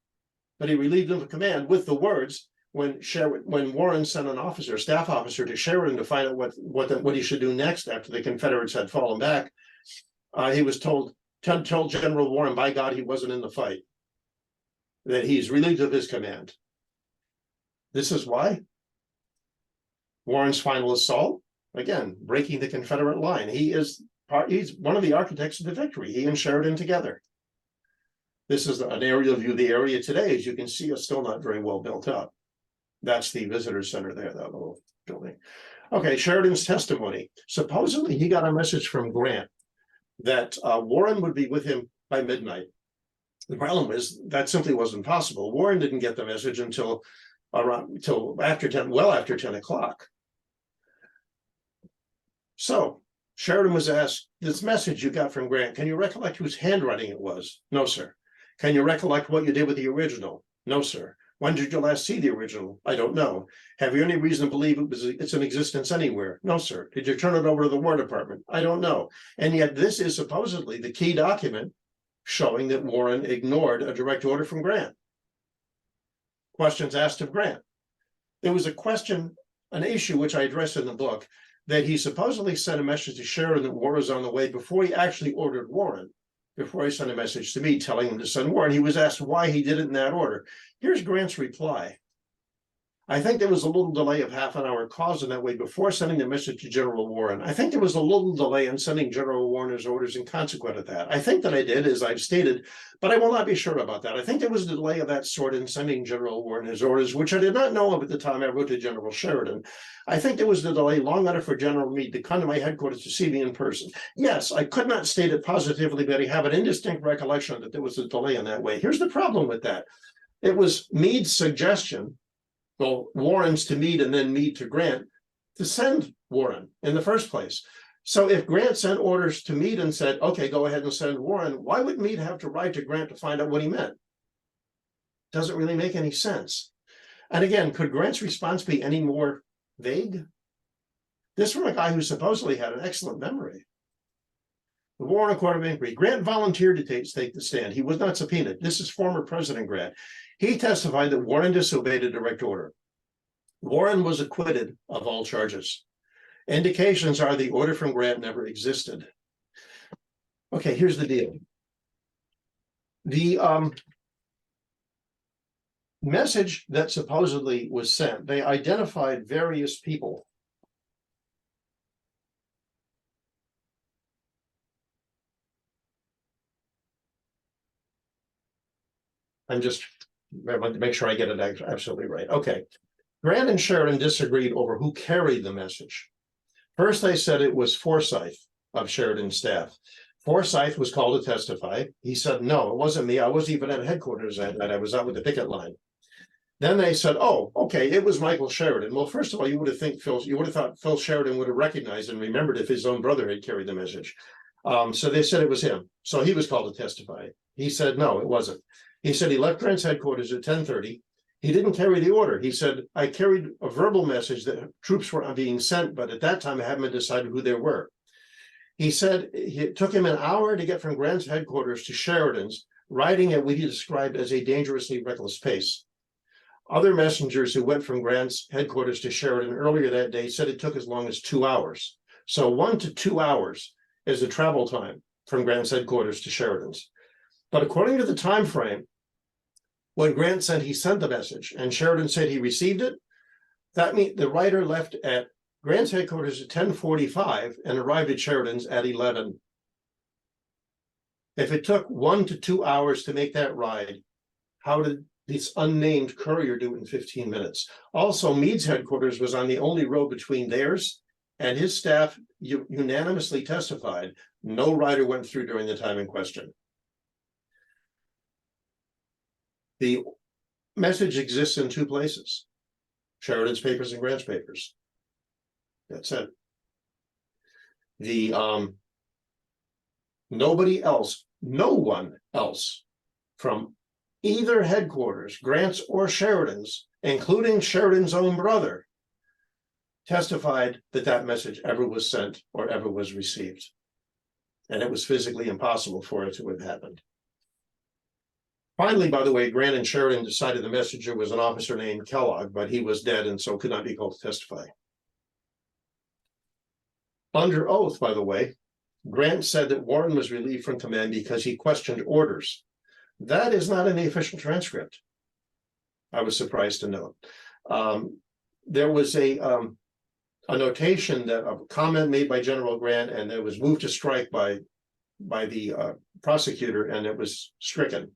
But he relieved him of command with the words, when Warren sent an officer, a staff officer, to Sheridan to find out what he should do next after the Confederates had fallen back, he was told General Warren, by God, he wasn't in the fight, that he's relieved of his command. This is why Warren's final assault, again, breaking the Confederate line. He's one of the architects of the victory, he and Sheridan together. This is an aerial view. The area today, as you can see, is still not very well built up. That's the visitor center there, that little building. Okay, Sheridan's testimony. Supposedly, he got a message from Grant that Warren would be with him by midnight. The problem was that simply wasn't possible. Warren didn't get the message until after 10, well after 10 o'clock. So Sheridan was asked, this message you got from Grant, can you recollect whose handwriting it was? No, sir. Can you recollect what you did with the original? No, sir. When did you last see the original? I don't know. Have you any reason to believe it's in existence anywhere? No, sir. Did you turn it over to the War Department? I don't know. And yet this is supposedly the key document showing that Warren ignored a direct order from Grant. Questions asked of Grant. There was a question, an issue which I addressed in the book, that he supposedly sent a message to Sheridan that war was on the way before he actually ordered Warren. Before he sent a message to me telling him to send Warren, he was asked why he did it in that order. Here's Grant's reply. I think there was a little delay of half an hour caused in that way before sending the message to General Warren. I think there was a little delay in sending General Warren his orders and consequent of that. I think that I did, as I've stated, but I will not be sure about that. I think there was a delay of that sort in sending General Warren his orders, which I did not know of at the time I wrote to General Sheridan. I think there was a delay long enough for General Meade to come to my headquarters to see me in person. Yes, I could not state it positively, but I have an indistinct recollection that there was a delay in that way. Here's the problem with that. It was Meade's suggestion, well, Warren's to Meade and then Meade to Grant, to send Warren in the first place. So if Grant sent orders to Meade and said, okay, go ahead and send Warren, why would Meade have to write to Grant to find out what he meant? Doesn't really make any sense. And again, could Grant's response be any more vague? This from a guy who supposedly had an excellent memory. The Warren Court of Inquiry. Grant volunteered to take the stand. He was not subpoenaed. This is former President Grant. He testified that Warren disobeyed a direct order. Warren was acquitted of all charges. Indications are the order from Grant never existed. Okay, here's the deal. The message that supposedly was sent, they identified various people. I want to make sure I get it absolutely right. Okay. Grant and Sheridan disagreed over who carried the message. First, they said it was Forsyth of Sheridan's staff. Forsyth was called to testify. He said, no, it wasn't me. I wasn't even at headquarters that night. I was out with the picket line. Then they said, oh, okay, it was Michael Sheridan. Well, first of all, you would have thought Phil Sheridan would have recognized and remembered if his own brother had carried the message. So they said it was him. So he was called to testify. He said, no, it wasn't. He said he left Grant's headquarters at 10:30. He didn't carry the order. He said, I carried a verbal message that troops were being sent, but at that time I hadn't decided who they were. He said it took him an hour to get from Grant's headquarters to Sheridan's, riding at what he described as a dangerously reckless pace. Other messengers who went from Grant's headquarters to Sheridan earlier that day said it took as long as 2 hours. So 1 to 2 hours is the travel time from Grant's headquarters to Sheridan's. But according to the time frame, when Grant said he sent the message and Sheridan said he received it, that means the writer left at Grant's headquarters at 10:45 and arrived at Sheridan's at 11. If it took 1 to 2 hours to make that ride, how did this unnamed courier do it in 15 minutes. Also, Meade's headquarters was on the only road between theirs, and his staff unanimously testified no rider went through during the time in question. The message exists in two places: Sheridan's papers and Grant's papers. That's it. The nobody else, no one else from either headquarters, Grant's or Sheridan's, including Sheridan's own brother, testified that that message ever was sent or ever was received. And it was physically impossible for it to have happened. Finally, by the way, Grant and Sheridan decided the messenger was an officer named Kellogg, but he was dead and so could not be called to testify. Under oath, by the way, Grant said that Warren was relieved from command because he questioned orders. That is not in the official transcript. I was surprised to note. There was a notation that a comment made by General Grant, and it was moved to strike by the prosecutor, and it was stricken.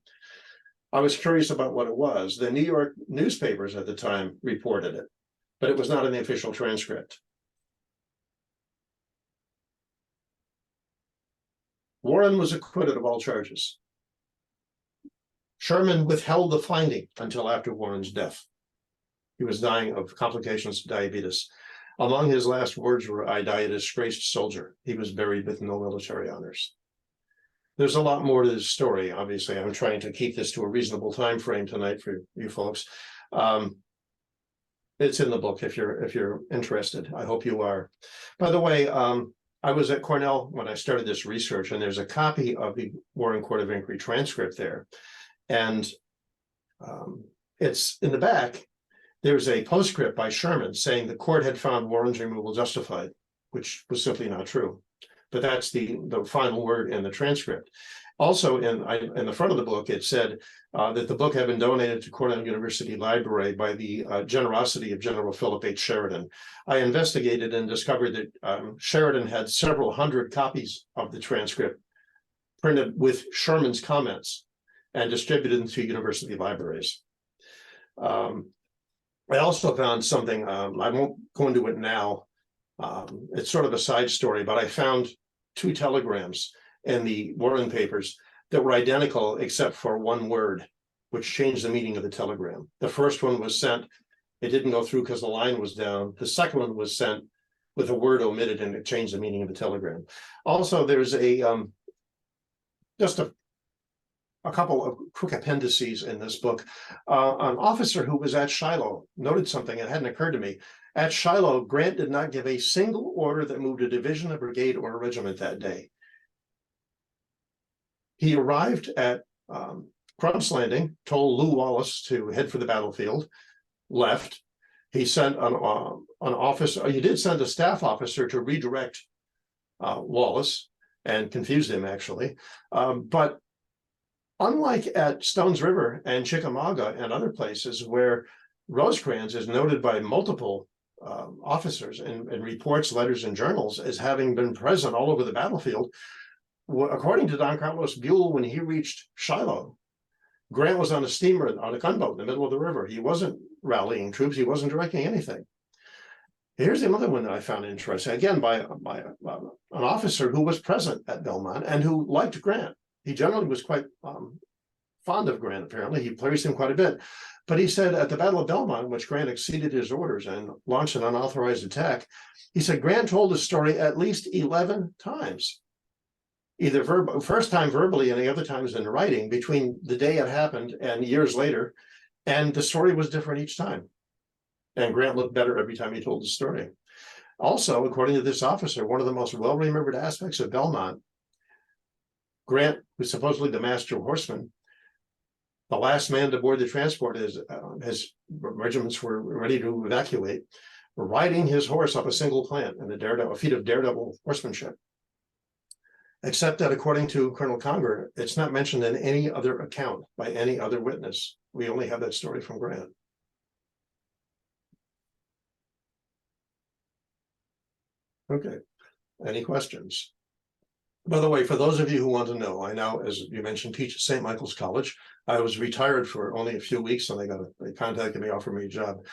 I was curious about what it was. The New York newspapers at the time reported it, but it was not in the official transcript. Warren was acquitted of all charges. Sherman withheld the finding until after Warren's death. He was dying of complications of diabetes. Among his last words were, "I die a disgraced soldier." He was buried with no military honors. There's a lot more to this story. Obviously, I'm trying to keep this to a reasonable time frame tonight for you folks. It's in the book if you're interested. I hope you are. By the way, I was at Cornell when I started this research, and there's a copy of the Warren Court of Inquiry transcript there. And it's in the back. There's a postscript by Sherman saying the court had found Warren's removal justified, which was simply not true. But that's the final word in the transcript. Also, in the front of the book, it said that the book had been donated to Cornell University Library by the generosity of General Philip H. Sheridan. I investigated and discovered that Sheridan had several hundred copies of the transcript printed with Sherman's comments and distributed them to university libraries. I also found something, I won't go into it now. It's sort of a side story, but I found 2 telegrams in the Warren papers that were identical except for one word, which changed the meaning of the telegram. The first one was sent, it didn't go through because the line was down. The second one was sent with a word omitted, and it changed the meaning of the telegram. Also, there's just a couple of quick appendices in this book. An officer who was at Shiloh noted something that hadn't occurred to me. At Shiloh, Grant did not give a single order that moved a division, a brigade, or a regiment that day. He arrived at Crump's Landing, told Lew Wallace to head for the battlefield, left. He sent an officer, he did send a staff officer to redirect Wallace and confused him, actually. But unlike at Stones River and Chickamauga and other places where Rosecrans is noted by multiple officers in reports, letters, and journals as having been present all over the battlefield, according to Don Carlos Buell, when he reached Shiloh, Grant was on a steamer, on a gunboat in the middle of the river. He wasn't rallying troops. He wasn't directing anything. Here's another one that I found interesting, again, by an officer who was present at Belmont and who liked Grant. He generally was quite fond of Grant, apparently. He praised him quite a bit. But he said at the Battle of Belmont, in which Grant exceeded his orders and launched an unauthorized attack, he said Grant told his story at least 11 times, either first time verbally and the other times in writing, between the day it happened and years later. And the story was different each time. And Grant looked better every time he told the story. Also, according to this officer, one of the most well-remembered aspects of Belmont, Grant was supposedly the master horseman, the last man to board the transport as regiments were ready to evacuate, riding his horse up a single plant in a feat of daredevil horsemanship. Except that according to Colonel Conger, it's not mentioned in any other account by any other witness. We only have that story from Grant. Okay, any questions? By the way, for those of you who want to know, I now, as you mentioned, teach at St. Michael's College. I was retired for only a few weeks, and they contacted me, offered me a job.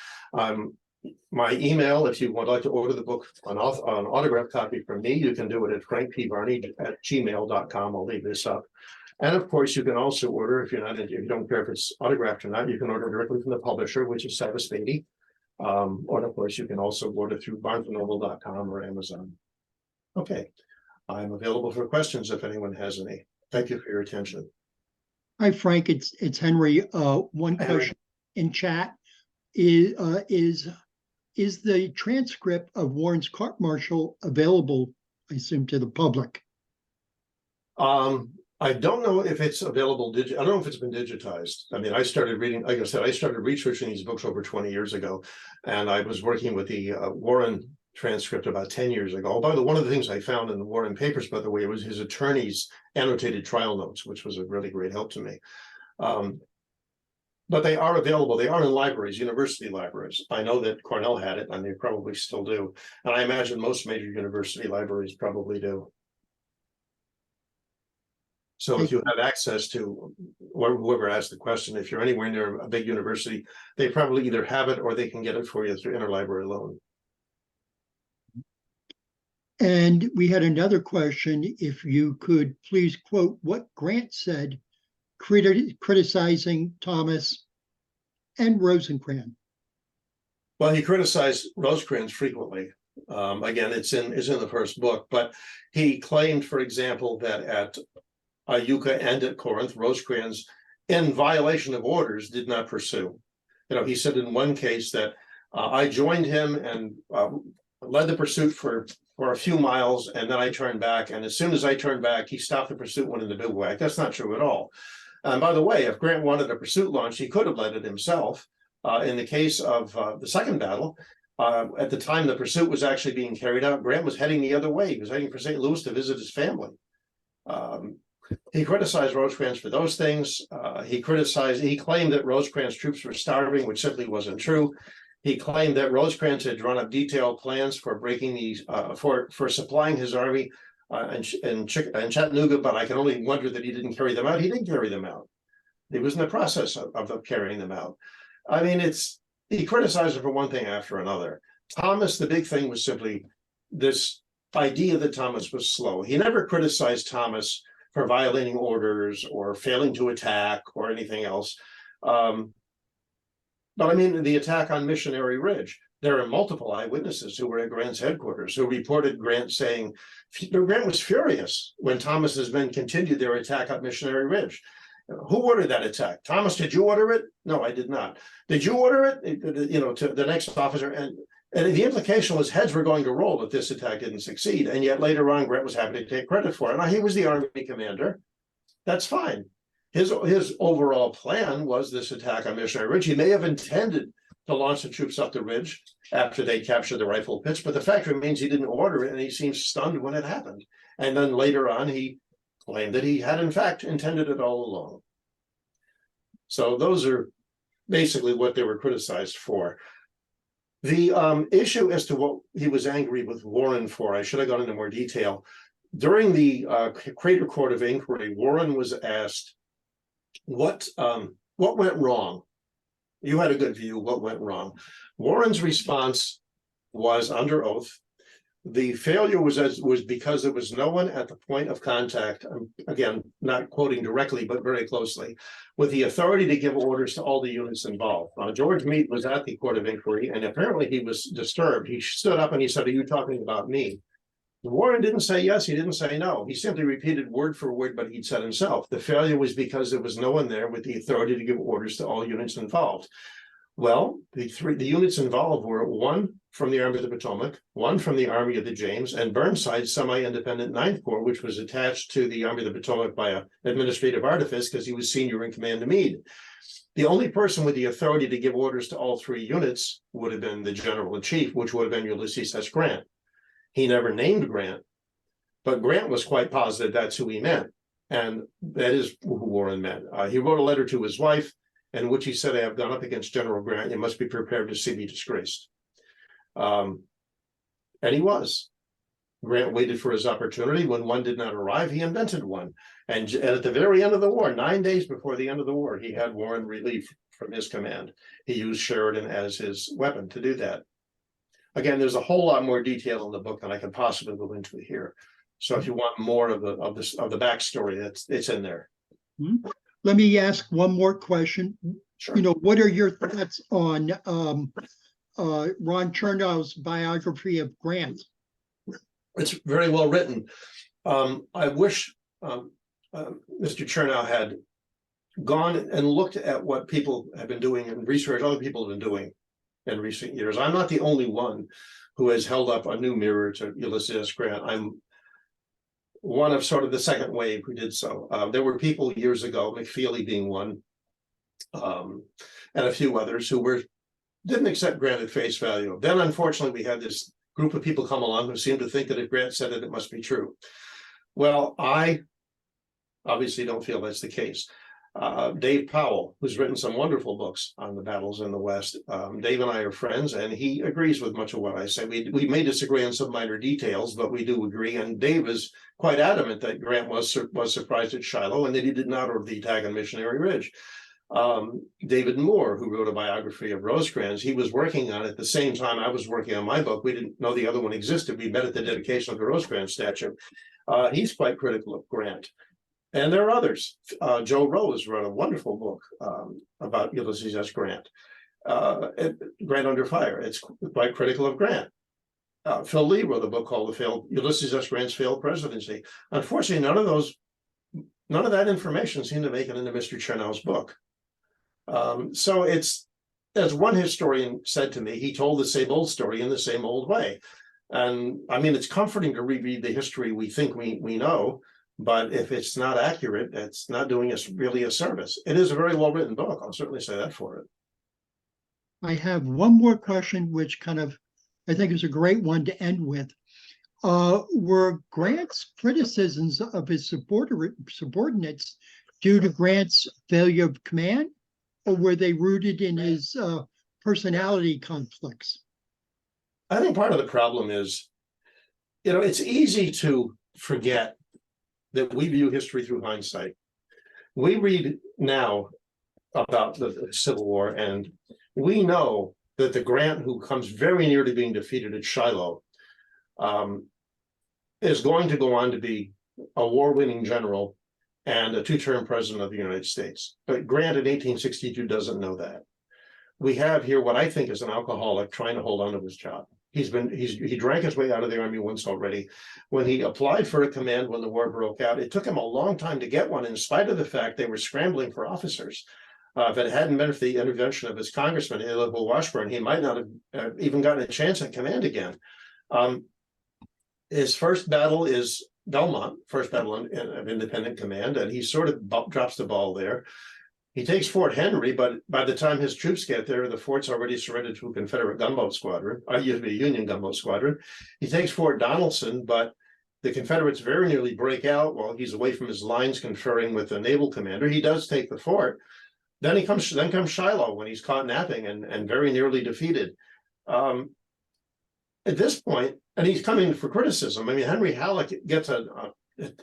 My email, if you would like to order the book, an autographed copy from me, you can do it at frankpvarney@gmail.com. I'll leave this up. And of course, you can also order, if you don't care if it's autographed or not, you can order directly from the publisher, which is Savas Beatty. Or of course, you can also order through barnesandnoble.com or Amazon. Okay. I'm available for questions if anyone has any. Thank you for your attention. Hi, Frank. It's Henry. One Hi, Henry. question in chat is the transcript of Warren's court martial available, I assume, to the public? I don't know if it's available. I don't know if it's been digitized. I mean, I started reading, like I said, I started researching these books over 20 years ago, and I was working with the Warren transcript about 10 years ago. By the one of the things I found in the Warren papers, by the way, was his attorney's annotated trial notes, which was a really great help to me. But they are available. They are in libraries, university libraries. I know that Cornell had it, and they probably still do. And I imagine most major university libraries probably do. So if you have access to, or whoever asked the question, if you're anywhere near a big university, they probably either have it or they can get it for you through interlibrary loan. And we had another question. If you could please quote what Grant said, criticizing Thomas and Rosecrans. Well, he criticized Rosecrans frequently. Again, it's in the first book, but he claimed, for example, that at Iuka and at Corinth, Rosecrans, in violation of orders, did not pursue. He said in one case that I joined him and led the pursuit for a few miles, and then I turned back. And as soon as I turned back, he stopped the pursuit, went into bivouac. That's not true at all. And by the way, if Grant wanted a pursuit launch, he could have led it himself. In the case of the second battle, at the time the pursuit was actually being carried out, Grant was heading the other way. He was heading for St. Louis to visit his family. He criticized Rosecrans for those things. He claimed that Rosecrans' troops were starving, which simply wasn't true. He claimed that Rosecrans had drawn up detailed plans for breaking these, for supplying his army in Chattanooga, but I can only wonder that he didn't carry them out. He didn't carry them out. He was in the process of carrying them out. I mean, he criticized him for one thing after another. Thomas, the big thing was simply this idea that Thomas was slow. He never criticized Thomas for violating orders or failing to attack or anything else. But I mean, the attack on Missionary Ridge, there are multiple eyewitnesses who were at Grant's headquarters who reported Grant saying, Grant was furious when Thomas's men continued their attack on Missionary Ridge. Who ordered that attack? Thomas, did you order it? No, I did not. Did you order it? To the next officer. And the implication was heads were going to roll if this attack didn't succeed. And yet later on, Grant was happy to take credit for it. Now, he was the Army commander. That's fine. His overall plan was this attack on Missionary Ridge. He may have intended to launch the troops up the ridge after they captured the rifle pits, but the fact remains he didn't order it, and he seemed stunned when it happened. And then later on, he claimed that he had in fact intended it all along. So those are basically what they were criticized for. The issue as to what he was angry with Warren for, I should have gone into more detail. During the Crater Court of Inquiry, Warren was asked, what went wrong? You had a good view. What went wrong? Warren's response was under oath. The failure was because there was no one at the point of contact, again, not quoting directly, but very closely, with the authority to give orders to all the units involved. George Meade was at the Court of Inquiry, and apparently he was disturbed. He stood up and he said, "Are you talking about me?" Warren didn't say yes, he didn't say no. He simply repeated word for word what he'd said himself. The failure was because there was no one there with the authority to give orders to all units involved. Well, the units involved were one from the Army of the Potomac, one from the Army of the James, and Burnside's semi-independent Ninth Corps, which was attached to the Army of the Potomac by an administrative artifice because he was senior in command to Meade. The only person with the authority to give orders to all three units would have been the General-in-Chief, which would have been Ulysses S. Grant. He never named Grant, but Grant was quite positive that's who he meant. And that is who Warren meant. He wrote a letter to his wife in which he said, "I have gone up against General Grant. You must be prepared to see me disgraced." And he was. Grant waited for his opportunity. When one did not arrive, he invented one. And at the very end of the war, 9 days before the end of the war, he had Warren relieved from his command. He used Sheridan as his weapon to do that. Again, there's a whole lot more detail in the book than I can possibly go into here. So if you want more of the backstory, it's in there. Let me ask one more question. Sure. You know, what are your thoughts on Ron Chernow's biography of Grant? It's very well written. I wish Mr. Chernow had gone and looked at what people have been doing and research other people have been doing in recent years. I'm not the only one who has held up a new mirror to Ulysses S. Grant. I'm one of sort of the second wave who did so. There were people years ago, McFeely being one, and a few others who didn't accept Grant at face value. Then, unfortunately, we had this group of people come along who seemed to think that if Grant said it, it must be true. Well, I obviously don't feel that's the case. Dave Powell, who's written some wonderful books on the battles in the West. Dave and I are friends, and he agrees with much of what I say. We may disagree on some minor details, but we do agree. And Dave is quite adamant that Grant was surprised at Shiloh and that he did not order the attack on Missionary Ridge. David Moore, who wrote a biography of Rosecrans, he was working on it at the same time I was working on my book. We didn't know the other one existed. We met at the dedication of the Rosecrans statue. He's quite critical of Grant. And there are others. Joe Rose wrote a wonderful book about Ulysses S. Grant. Grant Under Fire. It's quite critical of Grant. Phil Lee wrote a book called Ulysses S. Grant's Failed Presidency. Unfortunately, none of that information seemed to make it into Mr. Chernow's book. So it's, as one historian said to me, he told the same old story in the same old way. And I mean, it's comforting to reread the history we think we know, but if it's not accurate, it's not doing us really a service. It is a very well-written book. I'll certainly say that for it. I have one more question, which I think is a great one to end with. Were Grant's criticisms of his subordinates due to Grant's failure of command, or were they rooted in his personality conflicts? I think part of the problem is, it's easy to forget that we view history through hindsight. We read now about the Civil War, and we know that the Grant who comes very near to being defeated at Shiloh is going to go on to be a war-winning general and a two-term president of the United States. But Grant in 1862 doesn't know that. We have here what I think is an alcoholic trying to hold on to his job. He drank his way out of the Army once already. When he applied for a command when the war broke out, it took him a long time to get one, in spite of the fact they were scrambling for officers. If it hadn't been for the intervention of his congressman, Elihu Washburn, he might not have even gotten a chance at command again. His first battle is Belmont, first battle of independent command, and he sort of drops the ball there. He takes Fort Henry, but by the time his troops get there, the fort's already surrendered to a Confederate gunboat squadron, used to be a Union gunboat squadron. He takes Fort Donelson, but the Confederates very nearly break out while he's away from his lines conferring with the naval commander. He does take the fort. Then comes Shiloh when he's caught napping and very nearly defeated. At this point, and he's coming for criticism. I mean, Henry Halleck gets a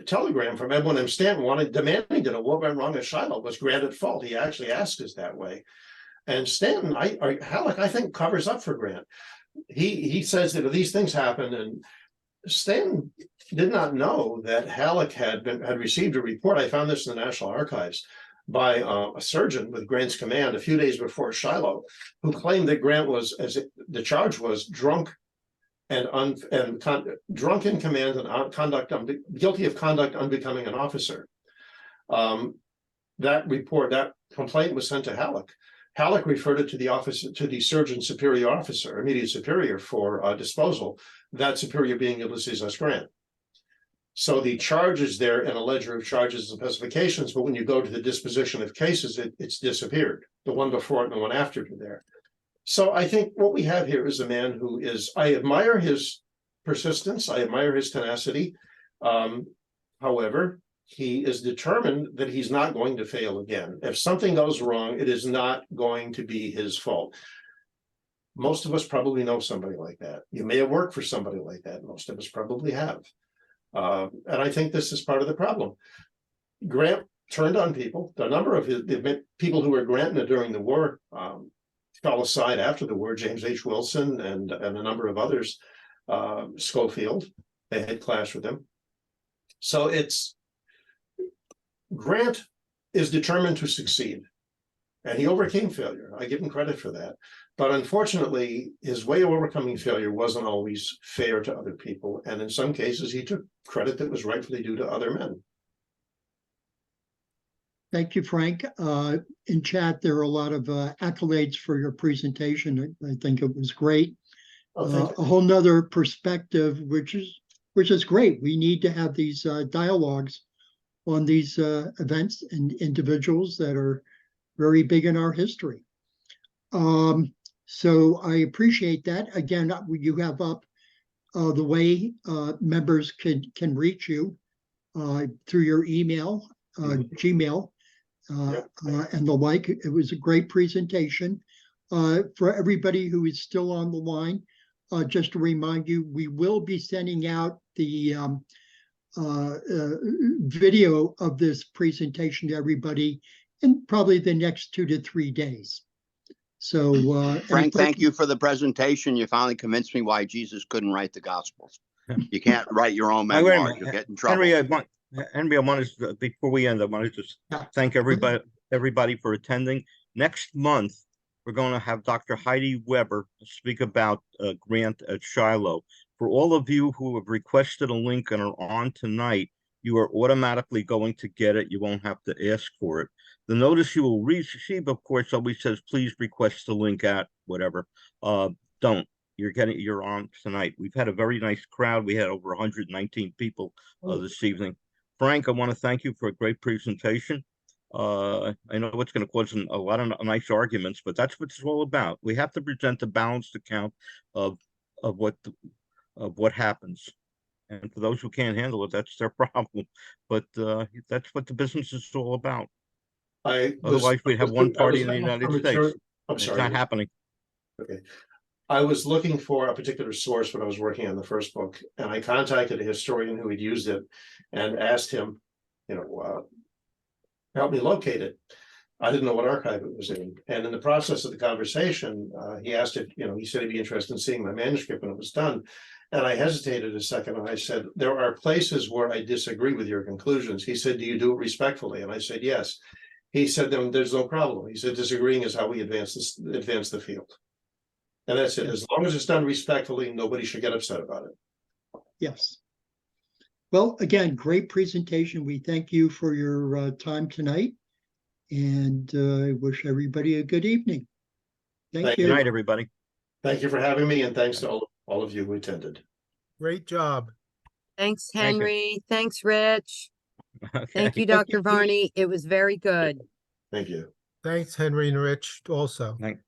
telegram from Edwin M. Stanton demanding to know what went wrong at Shiloh. Was Grant at fault? He actually asked us that way. And Stanton, Halleck, I think, covers up for Grant. He says that these things happen, and Stanton did not know that Halleck had received a report. I found this in the National Archives by a surgeon with Grant's command a few days before Shiloh, who claimed that Grant was, the charge was, drunk drunk in command and guilty of conduct unbecoming an officer. That complaint was sent to Halleck. Halleck referred it to the surgeon superior officer, immediate superior, for disposal. That superior being Ulysses S. Grant. So the charge is there in a ledger of charges and specifications, but when you go to the disposition of cases, it's disappeared. The one before it and the one after it are there. So I think what we have here is a man who is, I admire his persistence, I admire his tenacity. However, he is determined that he's not going to fail again. If something goes wrong, it is not going to be his fault. Most of us probably know somebody like that. You may have worked for somebody like that. Most of us probably have. And I think this is part of the problem. Grant turned on people. The number of the people who were granting it during the war fell aside after the war. James H. Wilson and a number of others, Schofield, they had clashed with him. So Grant is determined to succeed, and he overcame failure. I give him credit for that. But unfortunately, his way of overcoming failure wasn't always fair to other people. And in some cases, he took credit that was rightfully due to other men. Thank you, Frank. In chat, there are a lot of accolades for your presentation. I think it was great. Oh, A whole nother perspective, which is great. We need to have these dialogues on these events and individuals that are very big in our history. So I appreciate that. Again, you have up the way members can reach you through your email, Gmail, and the like. It was a great presentation. For everybody who is still on the line, just to remind you, we will be sending out the video of this presentation to everybody in probably the next 2 to 3 days. So, Frank, thank you for the presentation. You finally convinced me why Jesus couldn't write the Gospels. You can't write your own Wait a memoirs. minute. You'll get in trouble. Henry, I want to, before we end, I want to just thank everybody for attending. Next month, we're going to have Dr. Heidi Weber speak about Grant at Shiloh. For all of you who have requested a link and are on tonight, you are automatically going to get it. You won't have to ask for it. The notice you will receive, of course, always says, please request the link at whatever. Don't. You're on tonight. We've had a very nice crowd. We had over 119 people this evening. Frank, I want to thank you for a great presentation. I know it's going to cause a lot of nice arguments, but that's what it's all about. We have to present a balanced account of what happens. And for those who can't handle it, that's their problem. But that's what the business is all about. Otherwise, we'd have one party in the United States. I'm sorry. It's not happening. Okay. I was looking for a particular source when I was working on the first book, and I contacted a historian who had used it and asked him, help me locate it. I didn't know what archive it was in. And in the process of the conversation, he asked if, he said he'd be interested in seeing my manuscript when it was done. And I hesitated a second and I said, there are places where I disagree with your conclusions. He said, do you do it respectfully? And I said, yes. He said, then there's no problem. He said, disagreeing is how we advance the field. And that's it. As long as it's done respectfully, nobody should get upset about it. Yes. Well, again, great presentation. We thank you for your time tonight, and I wish everybody a good evening. Thank you. Good night, everybody. Thank you for having me, and thanks to all of you who attended. Great job. Thanks, Thank you. Henry. Thanks, Rich. Okay. Thank you, Dr. Varney. It was very good. Thank you. Thanks, Henry and Rich, also. Thank